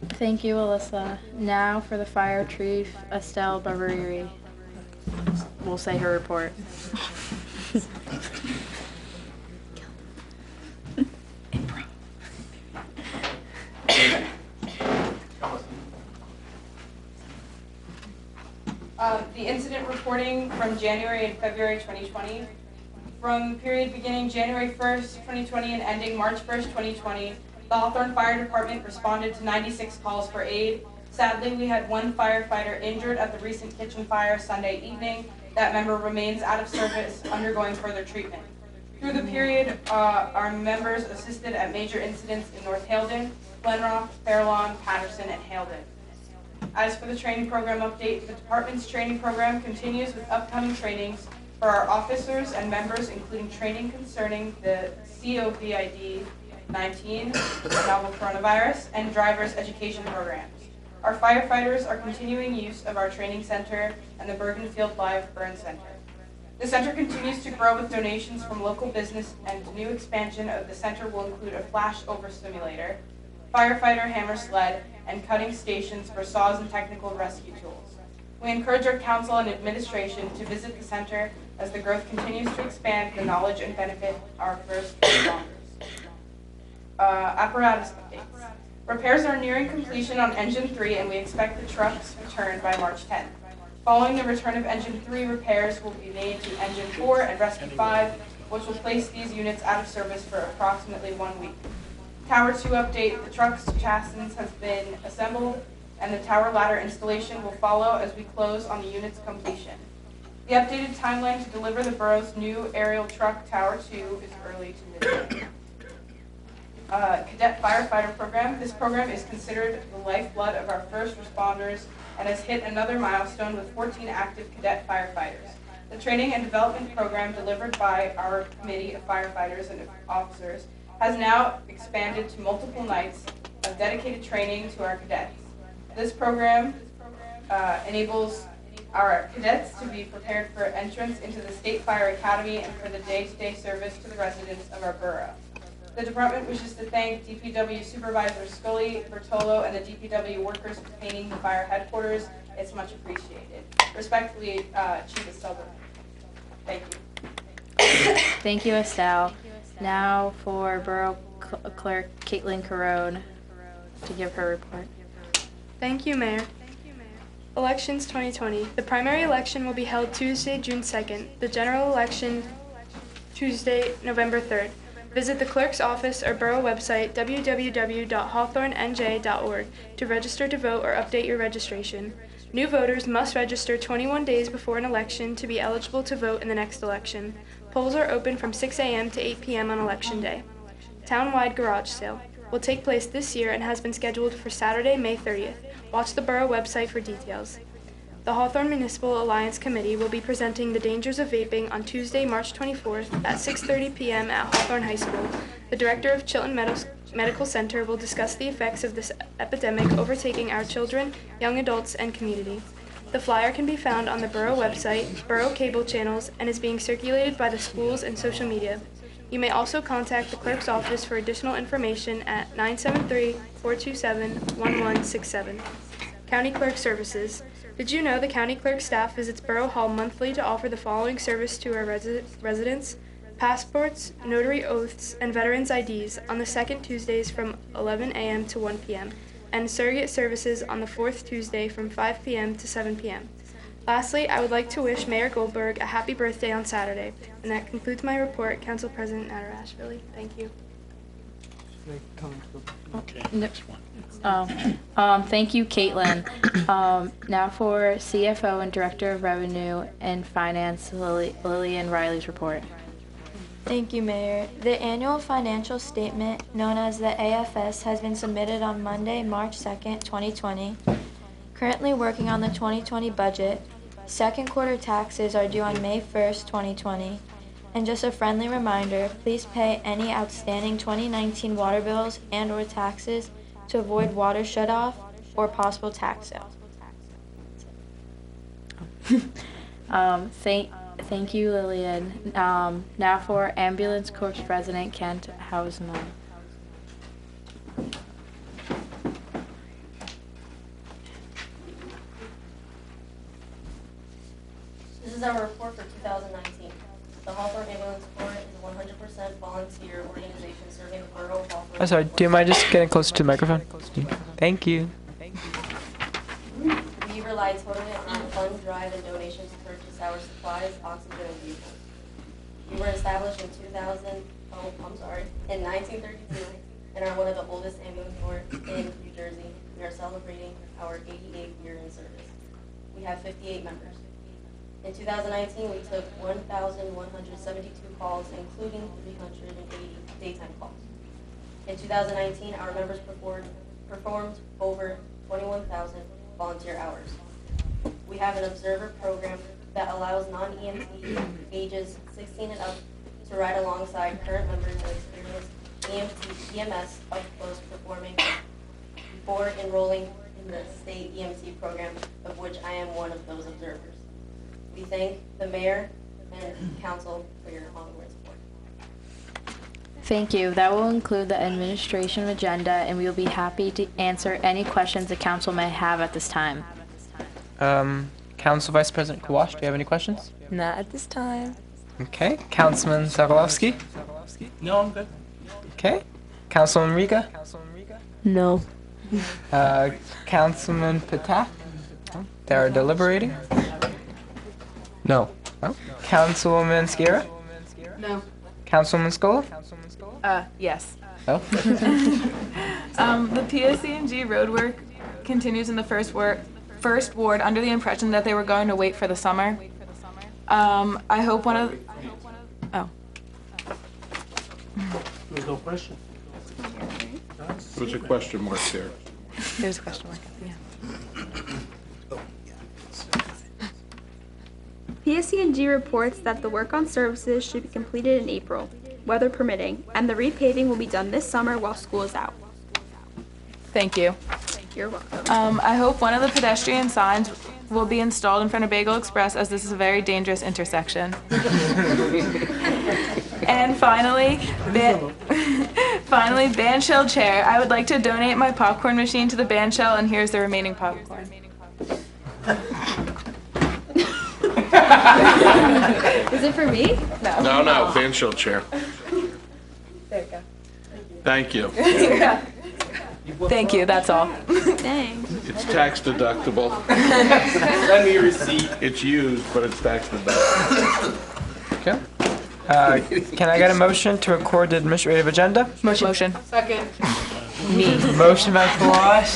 you. Thank you, Alyssa. Now for the fire chief, Estelle Bariri will say her report. The incident reporting from January and February 2020. From period beginning January 1st, 2020 and ending March 1st, 2020, the Hawthorne Fire Department responded to 96 calls for aid, Sadly, we had one firefighter injured at the recent kitchen fire Sunday evening. That member remains out of service, undergoing further treatment. Through the period, our members assisted at major incidents in North Haledon, Glenrock, Fairlawn, Patterson, and Haledon. As for the training program update, the department's training program continues with upcoming trainings for our officers and members, including training concerning the COVID-19, novel coronavirus, and driver's education programs. Our firefighters are continuing use of our training center and the Bergenfield Live Burn Center. The center continues to grow with donations from local business, and the new expansion of the center will include a flash-over simulator, firefighter hammer sled, and cutting stations for saws and technical rescue tools. We encourage our council and administration to visit the center as the growth continues to expand the knowledge and benefit our first responders. Apparatus updates. Repairs are nearing completion on Engine 3, and we expect the trucks returned by March 10th. Following the return of Engine 3, repairs will be made to Engine 4 and Rescue 5, which will place these units out of service for approximately 1 week. Tower 2 update, the truck's chassis has been assembled, and the tower ladder installation will follow as we close on the unit's completion. The updated timeline to deliver the borough's new aerial truck, Tower 2, is early to mid-May. Cadet Firefighter Program. This program is considered the lifeblood of our first responders and has hit another milestone with 14 active cadet firefighters. The training and development program delivered by our committee of firefighters and officers has now expanded to multiple nights of dedicated training to our cadets. This program enables our cadets to be prepared for entrance into the State Fire Academy and for the day-to-day service to the residents of our borough. The department wishes to thank DPW Supervisor Scully, Bertolo, and the DPW workers for painting the fire headquarters. It's much appreciated. Respectfully, Chief Estelle. Thank you. Thank you, Estelle. Now for Borough Clerk Caitlin Carone to give her report. Thank you, Mayor. Elections 2020. The primary election will be held Tuesday, June 2nd. The general election Tuesday, November 3rd. Visit the clerk's office or borough website www.hawthornenj.org to register to vote or update your registration. New voters must register 21 days before an election to be eligible to vote in the next election. Polls are open from 6 a.m. to 8 p.m. on Election Day. Townwide garage sale will take place this year and has been scheduled for Saturday, May 30th. Watch the borough website for details. The Hawthorne Municipal Alliance Committee will be presenting the dangers of vaping on Tuesday, March 24th at 6:30 p.m. at Hawthorne High School. The director of Chilton Medical Center will discuss the effects of this epidemic overtaking our children, young adults, and community. The flyer can be found on the borough website, borough cable channels, and is being circulated by the schools and social media. You may also contact the clerk's office for additional information at 973-427-1167. County Clerk Services. Did you know the county clerk staff visits Borough Hall monthly to offer the following service to our residents? Passports, notary oaths, and veterans IDs on the second Tuesdays from 11 a.m. to 1 p.m., and surrogate services on the fourth Tuesday from 5 p.m. to 7 p.m. Lastly, I would like to wish Mayor Goldberg a happy birthday on Saturday. And that concludes my report, Council President Nader Ashvili. Thank you. Okay, next one. Thank you, Caitlin. Now for CFO and Director of Revenue and Finance, Lillian Riley's report. Thank you, Mayor. The annual financial statement, known as the AFS, has been submitted on Monday, March 2nd, 2020. Currently working on the 2020 budget. Second quarter taxes are due on May 1st, 2020. And just a friendly reminder, please pay any outstanding 2019 water bills and or taxes to avoid water shutoff or possible tax sale. Thank you, Lillian. Now for Ambulance Corps President Kent Hausman. This is our report for 2019. The Hawthorne Ambulance Corps is a 100% volunteer organization serving the borough of Hawthorne. I'm sorry, do you mind just getting closer to the microphone? Thank you. We rely totally on fund drive and donations to purchase our supplies, oxygen, and vehicles. We were established in 1932 and are one of the oldest ambulance corps in New Jersey. we are celebrating our 88th year in service. We have 58 members. In 2019, we took 1,172 calls, including 380 daytime calls. In 2019, our members performed over 21,000 volunteer hours. We have an observer program that allows non-EMT ages 16 and up to ride alongside current members and experience EMS up close performing before enrolling in the state EMT program, of which I am one of those observers. We thank the mayor and council for your ongoing support. Thank you. That will include the administration agenda, and we will be happy to answer any questions the council may have at this time. Council Vice President Kawash, do you have any questions? Not at this time. Okay. Councilman Sokolowski? No, I'm good. Okay. Councilman Riga? No. Councilman Patak? They're deliberating. No. Oh. Councilwoman Skira? No. Councilwoman Scola? Yes. Oh. The PSC&G road work continues in the first ward under the impression that they were going to wait for the summer. I hope one of... Oh. There's no question. There's a question mark there. There's a question mark. Yeah. PSC&G reports that the work on services should be completed in April, weather permitting, and the repaving will be done this summer while school is out. Thank you. You're welcome. I hope one of the pedestrian signs will be installed in front of Bagel Express, as this is a very dangerous intersection. And finally, band shell chair. I would like to donate my popcorn machine to the band shell, and here's the remaining popcorn. Is it for me? No, no, fan shell chair. There you go. Thank you. Thank you, that's all. Thanks. It's tax deductible. Send me a receipt. It's used, but it's tax deductible. Okay. Can I get a motion to record the administrative agenda? Motion. Second. Motion by Kawash,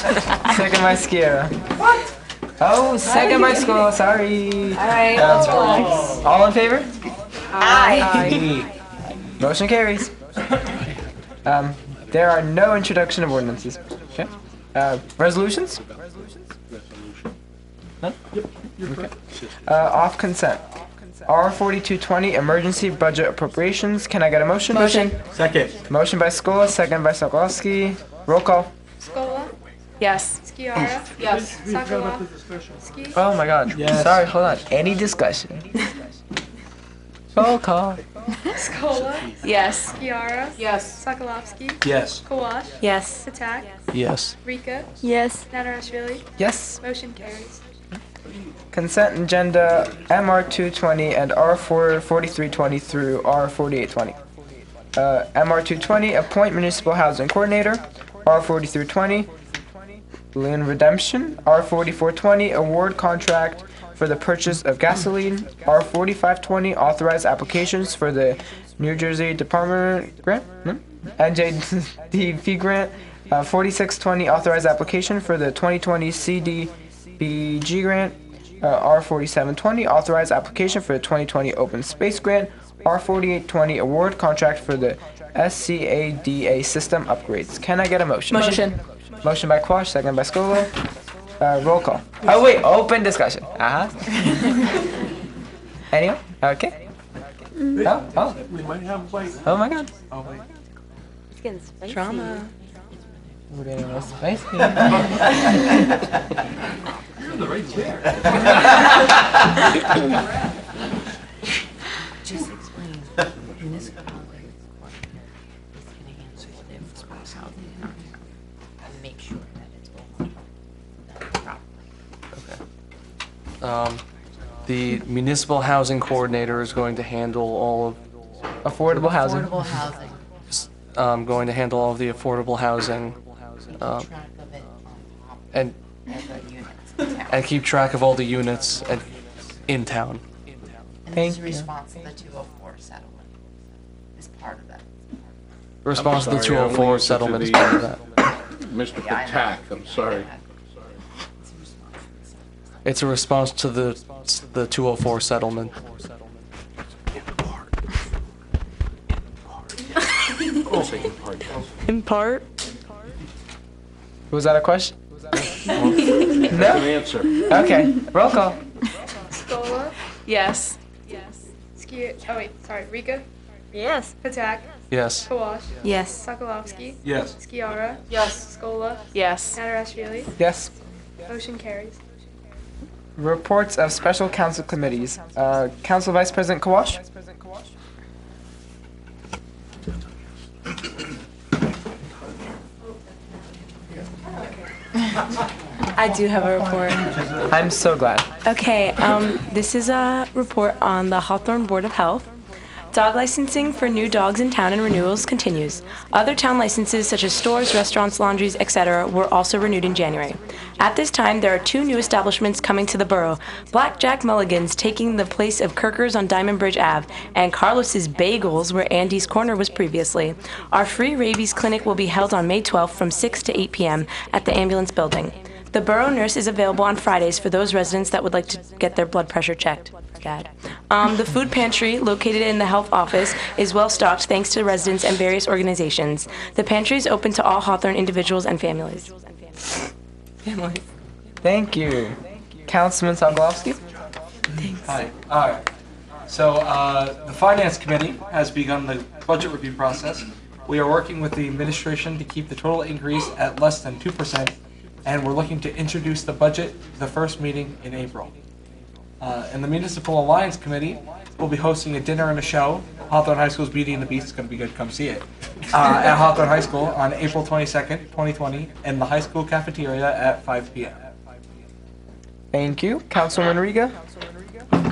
second by Skira. What? Oh, second by School, sorry. Alright. All in favor? Aye. Motion carries. There are no introduction of ordinances. Okay. Resolutions? None? Yep, you're correct. Off consent. R4220, emergency budget appropriations. Can I get a motion? Motion. Second. Motion by Skola, second by Sokolowski. Roll call. Scola, Yes. Skiara, Yes. We forgot about the discussion. Ski, Oh my god. Yes. Sorry, hold on. Any discussion? Roll call. Scola, Yes. Skiara, Yes. Sokolovsky, Yes. Kawash, Yes. Patak, Yes. Rika, Yes. Natarashvili. Yes. Motion carries. Consent agenda MR220 and R4320 through R4820. MR220, appoint municipal housing coordinator. R4320, balloon redemption. R4420, award contract for the purchase of gasoline. R4520, authorize applications for the New Jersey Department grant. NJDP grant. 4620, authorize application for the 2020 CDBG grant. R4720, authorize application for the 2020 Open Space Grant. R4820, award contract for the SCADA system upgrades. Can I get a motion? Motion. Motion by Quash, second by Scolo. Roll call. Oh wait, open discussion. Anyone? Okay. Oh. We might have a bite. Oh my god. Oh, wait. It's getting spicy. Trauma. We're getting a little spicy. You're in the right chair. Just explain. Municipal housing coordinator is going to answer the sports housing in our town and make sure that it's all done properly. The municipal housing coordinator is going to handle all of affordable housing. Affordable housing. Going to handle all of the affordable housing. Track of it And all the units in town. and keep track of all the units in town. And this is response to the 204 settlement is part of that. Response to the I'm sorry, 204 I'm settlement is listening part to of that. Mr. Patak, I'm sorry. It's a response to the 204 settlement. In part. Was that a question? That's No? an answer. Okay, roll call. Scola? Yes. Rika? Yes. Patak? Yes. Kawash? Yes. Sokolovsky? Yes. Skiara? Yes. Scola? Yes. Natarashvili? Yes. Motion carries. Reports of special council committees. Council Vice President Kawash? I do have a report. I'm so glad. Okay, this is a report on the Hawthorne Board of Health. Dog licensing for new dogs in town and renewals continues. Other town licenses such as stores, restaurants, laundries, etc. were also renewed in January. At this time, there are 2 new establishments coming to the borough. Blackjack Mulligan's taking the place of Kirker's on Diamond Bridge Ave, and Carlos's Bagels where Andy's Corner was previously. Our free rabies clinic will be held on May 12th from 6 to 8 p.m. at the ambulance building. The borough nurse is available on Fridays for those residents that would like to get their blood pressure checked. The food pantry, located in the health office, is well stocked thanks to residents and various organizations. The pantry is open to all Hawthorne individuals and families. Thank you. Councilman Sokolovsky? Hi. All right. So the Finance Committee has begun the budget review process. We are working with the administration to keep the total increase at less than 2%, and we're looking to introduce the budget the first meeting in April. And the Municipal Alliance Committee will be hosting a dinner and a show. Hawthorne High School's Beauty and the Beast is going to be good. Come see it. At Hawthorne High School on April 22nd, 2020, in the high school cafeteria at 5 p.m. Thank you. Councilwoman Riga?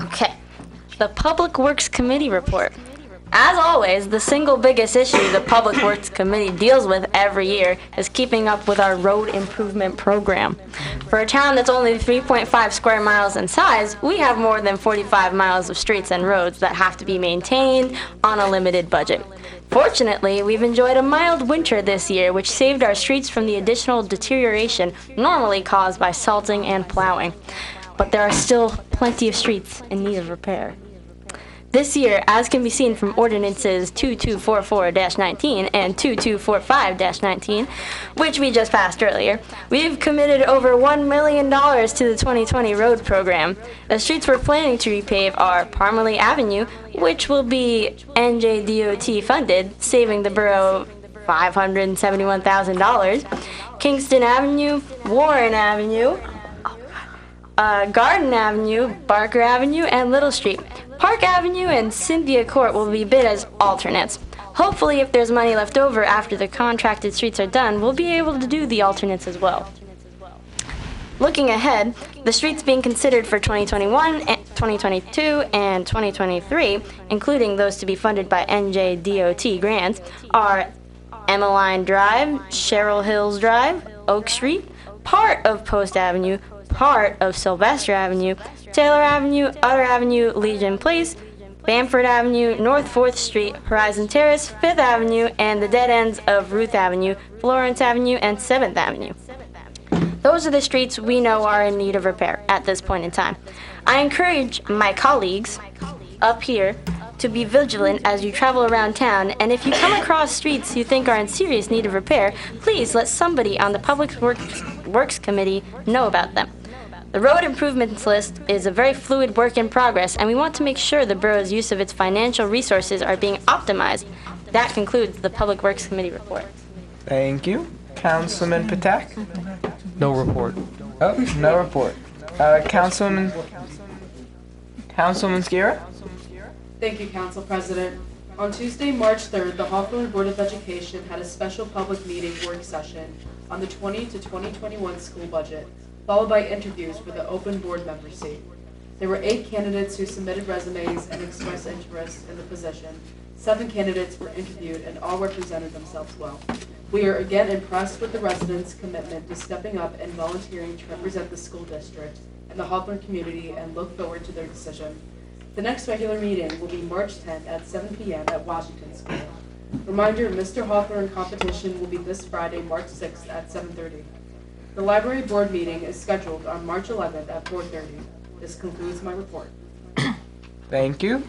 Okay. The Public Works Committee report. As always, the single biggest issue the Public Works Committee deals with every year is keeping up with our road improvement program. For a town that's only 3.5 square miles in size, we have more than 45 miles of streets and roads that have to be maintained on a limited budget. Fortunately, we've enjoyed a mild winter this year, which saved our streets from the additional deterioration normally caused by salting and plowing. But there are still plenty of streets in need of repair. This year, as can be seen from ordinances 2244-19 and 2245-19, which we just passed earlier, we've committed over $1 million to the 2020 road program. The streets we're planning to repave are Parmalee Avenue, which will be NJDOT funded, saving the borough $571,000, Kingston Avenue, Warren Avenue, Garden Avenue, Barker Avenue, and Little Street. Park Avenue and Cynthia Court will be bid as alternates. Hopefully, if there's money left over after the contracted streets are done, we'll be able to do the alternates as well. Looking ahead, the streets being considered for 2021, 2022, and 2023, including those to be funded by NJDOT grants, are Emmeline Drive, Sherrill Hills Drive, Oak Street, part of Post Avenue, part of Sylvester Avenue, Taylor Avenue, Utter Avenue, Legion Place, Bamford Avenue, North 4th Street, Horizon Terrace, 5th Avenue, and the dead ends of Ruth Avenue, Florence Avenue, and 7th Avenue. Those are the streets we know are in need of repair at this point in time. I encourage my colleagues up here to be vigilant as you travel around town, and if you come across streets you think are in serious need of repair, please let somebody on the Public Works Committee know about them. The road improvements list is a very fluid work in progress, and we want to make sure the borough's use of its financial resources are being optimized. That concludes the Public Works Committee report. Thank you. Councilman Patak? No report. Oh, no report. Councilwoman Skiera? Thank you, Council President. On Tuesday, March 3rd, the Hawthorne Board of Education had a special public meeting work session on the 20 to 2021 school budget, followed by interviews for the open board member seat. There were 8 candidates who submitted resumes and expressed interest in the position. 7 candidates were interviewed and all represented themselves well. We are again impressed with the residents' commitment to stepping up and volunteering to represent the school district and the Hawthorne community, and look forward to their decision. The next regular meeting will be March 10th at 7 p.m. at Washington School. Reminder, Mr. Hawthorne competition will be this Friday, March 6th at 7:30. The library board meeting is scheduled on March 11th at 4:30. This concludes my report. Thank you.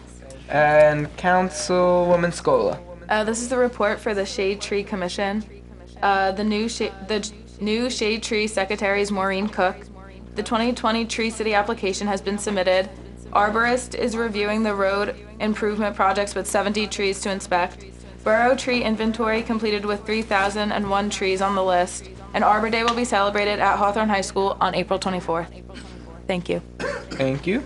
And Councilwoman Scola. This is the report for the Shade Tree Commission. The new Shade Tree Secretary is Maureen Cook. The 2020 Tree City application has been submitted. Arborist is reviewing the road improvement projects with 70 trees to inspect. Borough tree inventory completed with 3,001 trees on the list. And Arbor Day will be celebrated at Hawthorne High School on April 24th. Thank you. Thank you.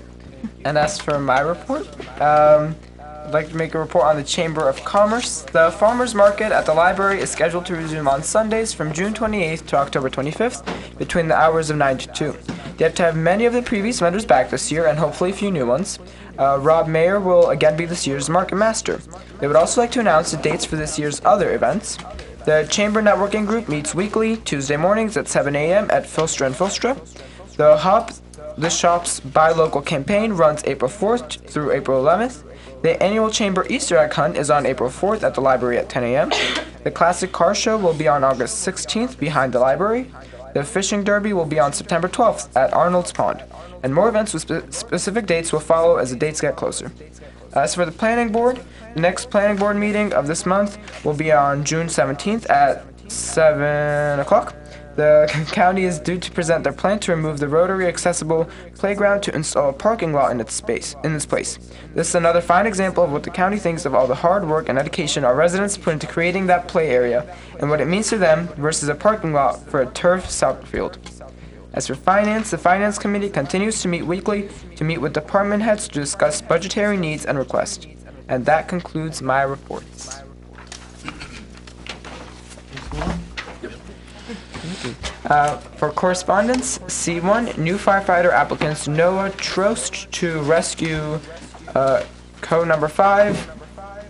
And as for my report, I'd like to make a report on the Chamber of Commerce. The farmers market at the library is scheduled to resume on Sundays from June 28th to October 25th between the hours of 9 to 2. They have to have many of the previous vendors back this year and hopefully a few new ones. Rob Mayer will again be this year's market master. They would also like to announce the dates for this year's other events. The Chamber Networking Group meets weekly, Tuesday mornings at 7 a.m. at Filstra and Filstra. The shop's Buy Local campaign runs April 4th through April 11th. The annual Chamber Easter egg hunt is on April 4th at the library at 10 a.m. The Classic Car Show will be on August 16th behind the library. The Fishing Derby will be on September 12th at Arnold's Pond. And more events with specific dates will follow as the dates get closer. As for the Planning Board, the next Planning Board meeting of this month will be on June 17th at 7 o'clock. The county is due to present their plan to remove the rotary accessible playground to install a parking lot in its place. This is another fine example of what the county thinks of all the hard work and dedication our residents put into creating that play area and what it means to them versus a parking lot for a turf soccer field. As for finance, the Finance Committee continues to meet weekly to meet with department heads to discuss budgetary needs and requests. And that concludes my reports. For correspondence, C1, new firefighter applicants Noah Trost to rescue co number 5,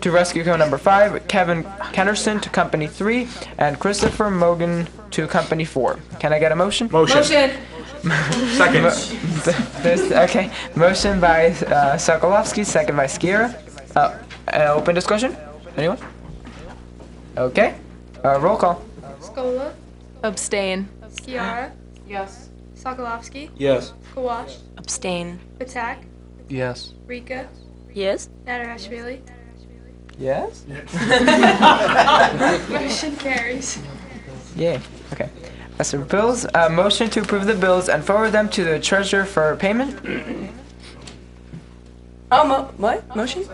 Kevin Kennerson to company 3, and Christopher Mogan to company 4. Can I get a motion? Motion. Second. Okay. Motion by Sokolovsky, second by Skiera. Open discussion? Anyone? Okay. Roll call. Scola, Abstain. Skiara, Yes. Sokolovsky, Yes. Kawash, Abstain. Patak, Yes. Rika, Yes. Natarashvili. Yes? Motion carries. Yay. Okay. As for bills, motion to approve the bills and forward them to the treasurer for payment. What? Motion?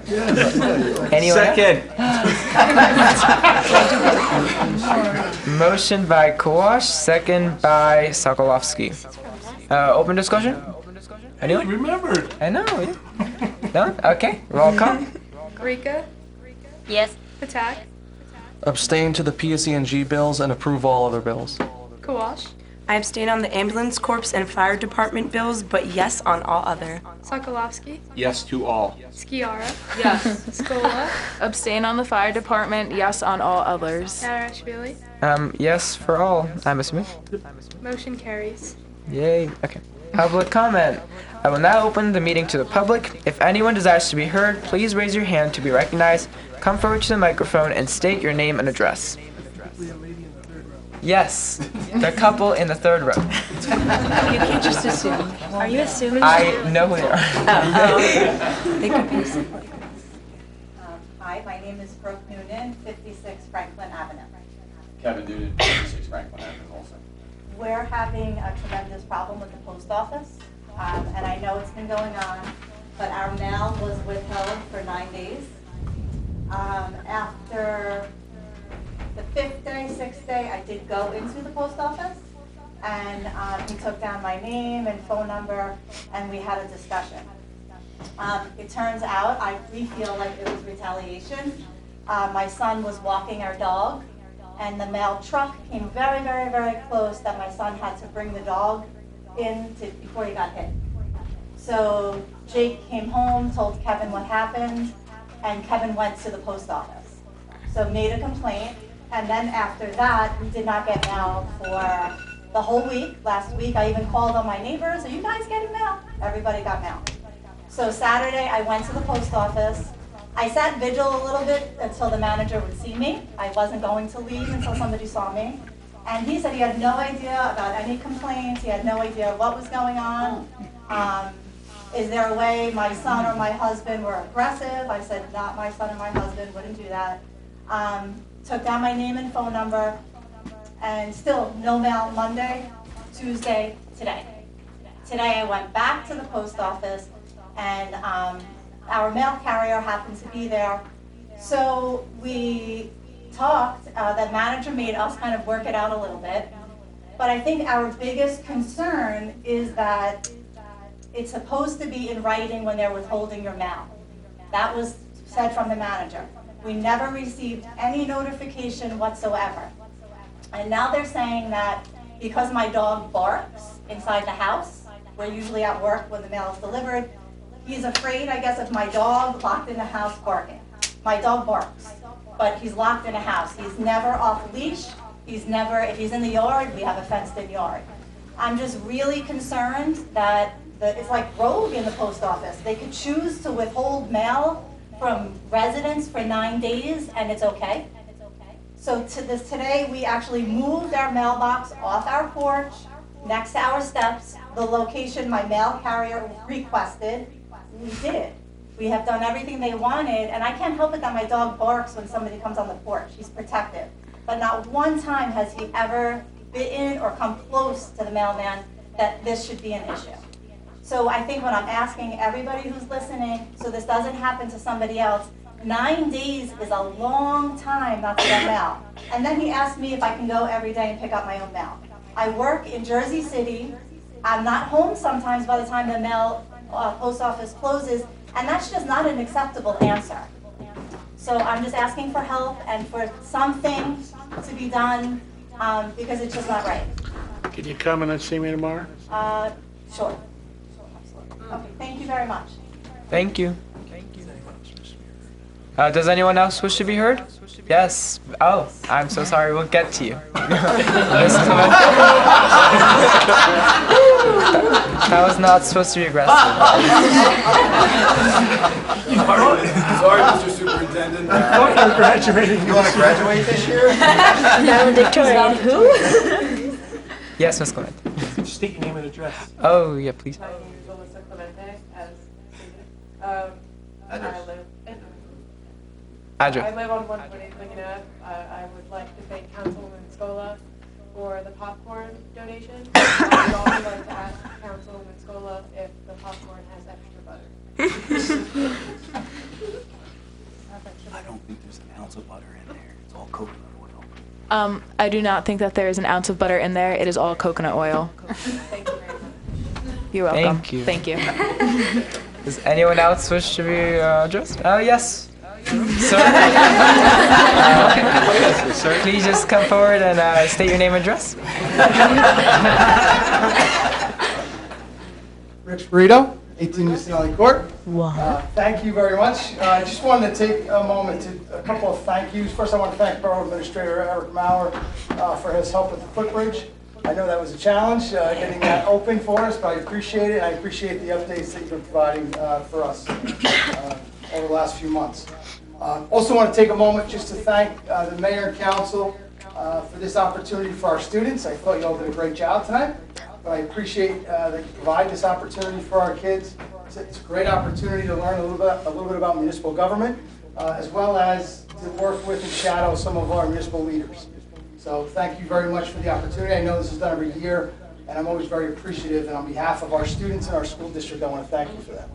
Anyone Second. Motion by Kawash, second by Sokolovsky. Open discussion? Anyone? Remembered. I know. Yeah. Done? Okay. Roll call. Rika, Yes. Patak, Abstain to the PSE&G bills and approve all other bills. Kawash, I abstain on the ambulance corps and fire department bills, but yes on all other. Sokolovsky, Yes to all. Skiara, Yes. Scola, Abstain on the fire department, yes on all others. Natarashvili. Yes for all, I'm assuming. Motion carries. Yay. Okay. Public comment. I will now open the meeting to the public. If anyone desires to be heard, please raise your hand to be recognized. Come forward to the microphone and state your name and address. Yes, the couple in the third row. You can't just assume. Are you assuming? I know who they are. Oh. They could be. Hi, my name is Brooke Noonan, 56 Franklin Avenue. Kevin Noonan, 56 Franklin Avenue also. We're having a tremendous problem with the post office, and I know it's been going on, but our mail was withheld for 9 days. After the 5th day, 6th day, I did go into the post office, and he took down my name and phone number, and we had a discussion. It turns out, we feel like it was retaliation. My son was walking our dog, and the mail truck came very, very, very close that my son had to bring the dog in before he got hit. So Jake came home, told Kevin what happened, and Kevin went to the post office. So made a complaint, and then after that, we did not get mail for the whole week. Last week, I even called on my neighbors, are you guys getting mail? Everybody got mail. So Saturday, I went to the post office. I sat vigil a little bit until the manager would see me. I wasn't going to leave until somebody saw me. And he said he had no idea about any complaints. He had no idea what was going on. Is there a way my son or my husband were aggressive? I said, not my son or my husband, wouldn't do that. Took down my name and phone number, and still no mail Monday, Tuesday, today. Today I went back to the post office, and our mail carrier happened to be there. So we talked, the manager made us kind of work it out a little bit. But I think our biggest concern is that it's supposed to be in writing when they're withholding your mail. That was said from the manager. We never received any notification whatsoever. And now they're saying that because my dog barks inside the house, we're usually at work when the mail is delivered, he's afraid, I guess, of my dog locked in the house barking. My dog barks, but he's locked in a house. He's never off leash. He's never, if he's in the yard, we have a fenced-in yard. I'm just really concerned that it's like rogue in the post office. They could choose to withhold mail from residents for 9 days, and it's okay. So today, we actually moved our mailbox off our porch, next to our steps, the location my mail carrier requested. We did it. We have done everything they wanted, and I can't help it that my dog barks when somebody comes on the porch. He's protective. But not one time has he ever bitten or come close to the mailman that this should be an issue. So I think when I'm asking everybody who's listening, so this doesn't happen to somebody else, 9 days is a long time not to get mail. And then he asked me if I can go every day and pick up my own mail. I work in Jersey City. I'm not home sometimes by the time the mail post office closes, and that's just not an acceptable answer. So I'm just asking for help and for something to be done because it's just not right. Can you come and see me tomorrow? Sure. Okay, thank you very much. Thank you. Does anyone else wish to be heard? Yes. Oh, I'm so sorry. We'll get to you. That was not supposed to be aggressive. Sorry, Mr. Superintendent. You want to graduate this year? Valedictorian who? Yes, Ms. Clement. State your name and address. Oh, yeah, please. My name is Alyssa Clemente, as stated. Address. Address. I live on 148 Lincoln Ave. I would like to thank Councilwoman Scola for the popcorn donation. I would also like to ask Councilwoman Scola if the popcorn has extra butter. I don't think there's an ounce of butter in there. It's all coconut oil. I do not think that there is an ounce of butter in there. It is all coconut oil. Thank you very much. You're welcome. Thank you. Thank you. Does anyone else wish to be addressed? Yes. Sir. Please just come forward and state your name and address. Rich Burrito, 18 Usinelli Court. Thank you very much. I just wanted to take a moment to a couple of thank yous. First, I want to thank Borough Administrator Eric Maurer for his help with the footbridge. I know that was a challenge getting that open for us, but I appreciate it. I appreciate the updates that you've been providing for us over the last few months. Also want to take a moment just to thank the Mayor and Council for this opportunity for our students. I thought you all did a great job tonight, but I appreciate that you provide this opportunity for our kids. It's a great opportunity to learn a little bit about municipal government, as well as to work with and shadow some of our municipal leaders. So thank you very much for the opportunity. I know this is done every year, and I'm always very appreciative. And on behalf of our students and our school district, I want to thank you for that.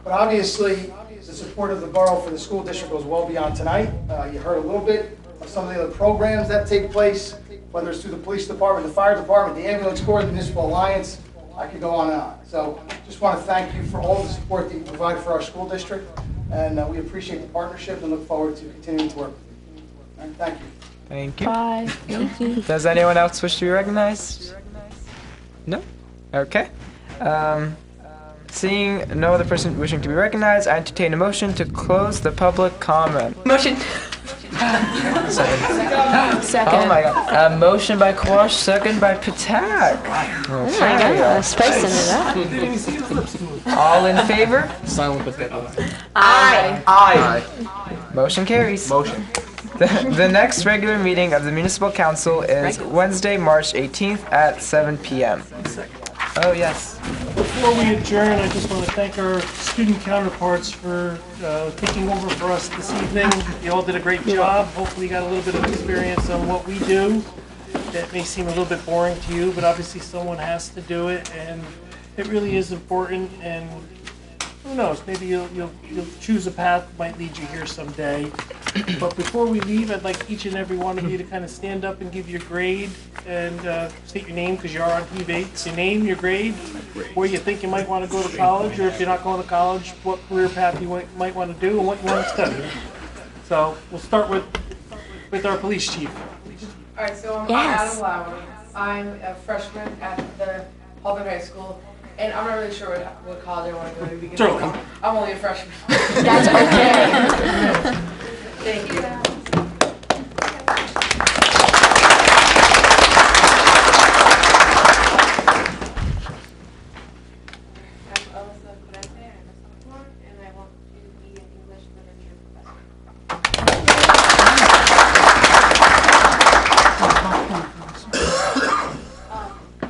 But obviously, the support of the borough for the school district goes well beyond tonight. You heard a little bit of some of the other programs that take place, whether it's through the police department, the fire department, the ambulance corps, the municipal alliance. I could go on and on. So just want to thank you for all the support that you provide for our school district. And we appreciate the partnership and look forward to continuing to work with you. All right, thank you. Thank you. Bye. Thank you. Does anyone else wish to be recognized? No? Okay. Seeing no other person wishing to be recognized, I entertain a motion to close the public comment. Motion. Second. Oh my god. Motion by Quash, second by Patak. Oh my god, spicing it up. All in favor? Silent but deadly. Aye. Motion carries. Motion. The next regular meeting of the Municipal Council is Wednesday, March 18th at 7 p.m. Oh, yes. Before we adjourn, I just want to thank our student counterparts for taking over for us this evening. You all did a great job. Hopefully you got a little bit of experience on what we do. That may seem a little bit boring to you, but obviously someone has to do it, and it really is important. And who knows, maybe you'll choose a path that might lead you here someday. But before we leave, I'd like each and every one of you to kind of stand up and give your grade and state your name because you are on TV. So your name, your grade, where you think you might want to go to college, or if you're not going to college, what career path you might want to do and what you want to study. So we'll start with our police chief. All right, so I'm Adam Lauer. I'm a freshman at the Hawthorne High School, and I'm not really sure what college I want to go to because I'm only a freshman. That's okay. Thank you.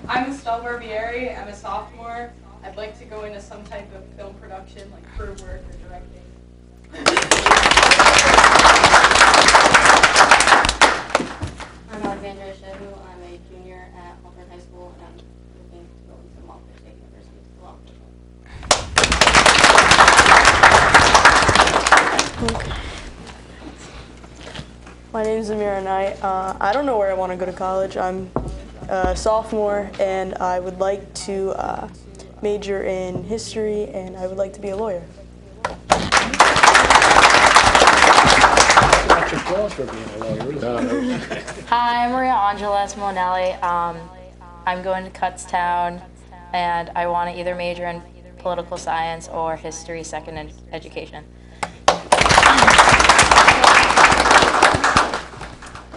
I'm Estelle Barbieri. I'm a sophomore. I'd like to go into some type of film production, like crew work or directing. I'm Alexandra Shehu. I'm a junior at Hawthorne High School, and I'm looking to go into Montclair State University to law. My name is Amira Knight. I don't know where I want to go to college. I'm a sophomore, and I would like to major in history, and I would like to be a lawyer. Not your cause for being a lawyer, is it? Hi, I'm Maria Angela Simonelli. I'm going to Kutztown, and I want to either major in political science or history, second education.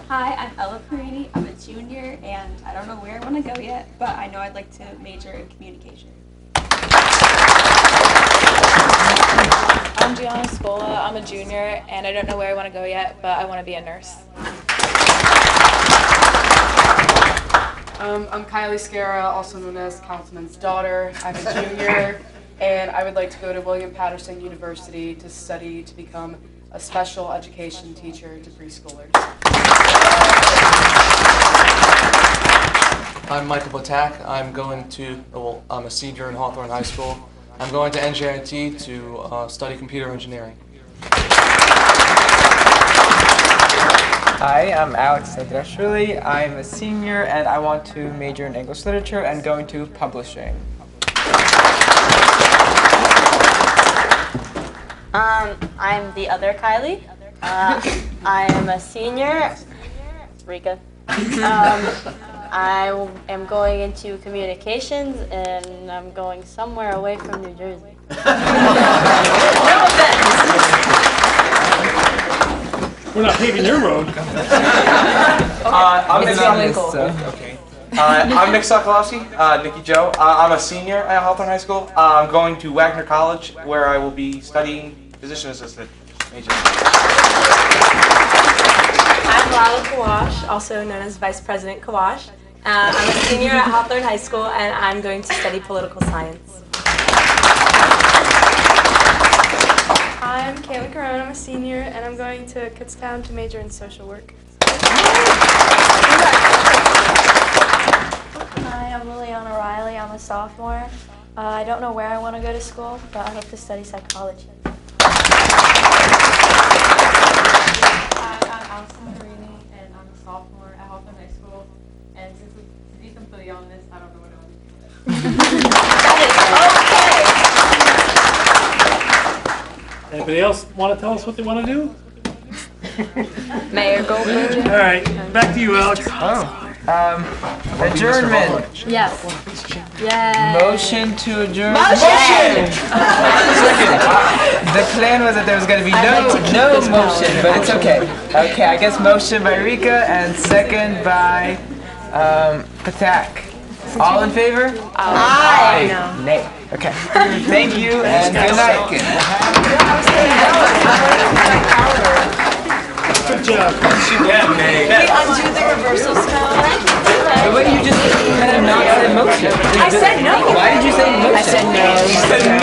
Hi, I'm Ella Perini. I'm a junior, and I don't know where I want to go yet, but I know I'd like to major in communication. I'm Gianna Scola. I'm a junior, and I don't know where I want to go yet, but I want to be a nurse. I'm Kylie Scara, also known as Councilman's daughter. I'm a junior, and I would like to go to William Patterson University to study to become a special education teacher to preschoolers. I'm Michael Batak. I'm a senior in Hawthorne High School. I'm going to NJIT to study computer engineering. Hi, I'm Alex Sadrashvili. I'm a senior, and I want to major in English literature and go into publishing. I'm the other Kylie. I am a senior. Rika. I am going into communications, and I'm going somewhere away from New Jersey. No offense. We're not paving your road. I'm Nick Sokolowski, Nicky Joe. I'm a senior at Hawthorne High School. I'm going to Wagner College, where I will be studying physician assistant. I'm Lala Kawash, also known as Vice President Kawash. I'm a senior at Hawthorne High School, and I'm going to study political science. I'm Caitlin Caron. I'm a senior, and I'm going to Kutztown to major in social work. Hi, I'm Liliana Riley. I'm a sophomore. I don't know where I want to go to school, but I hope to study psychology. Hi, I'm Allison Marini, and I'm a sophomore at Hawthorne High School. And to be completely honest, I don't know what I want to do. Anybody else want to tell us what they want to do? Mayor Goldberg. All right, back to you, Alex. Adjournment. Yes. Yay. Motion to adjourn. Motion! The plan was that there was going to be no motion, but it's okay. Okay, I guess motion by Rika and second by Patak. All in favor? Aye. Nay. Okay. Thank you and good night. Good job. Undo the reversal spell. The way you just kind of not said motion. I said no. Why did you say motion? I said no.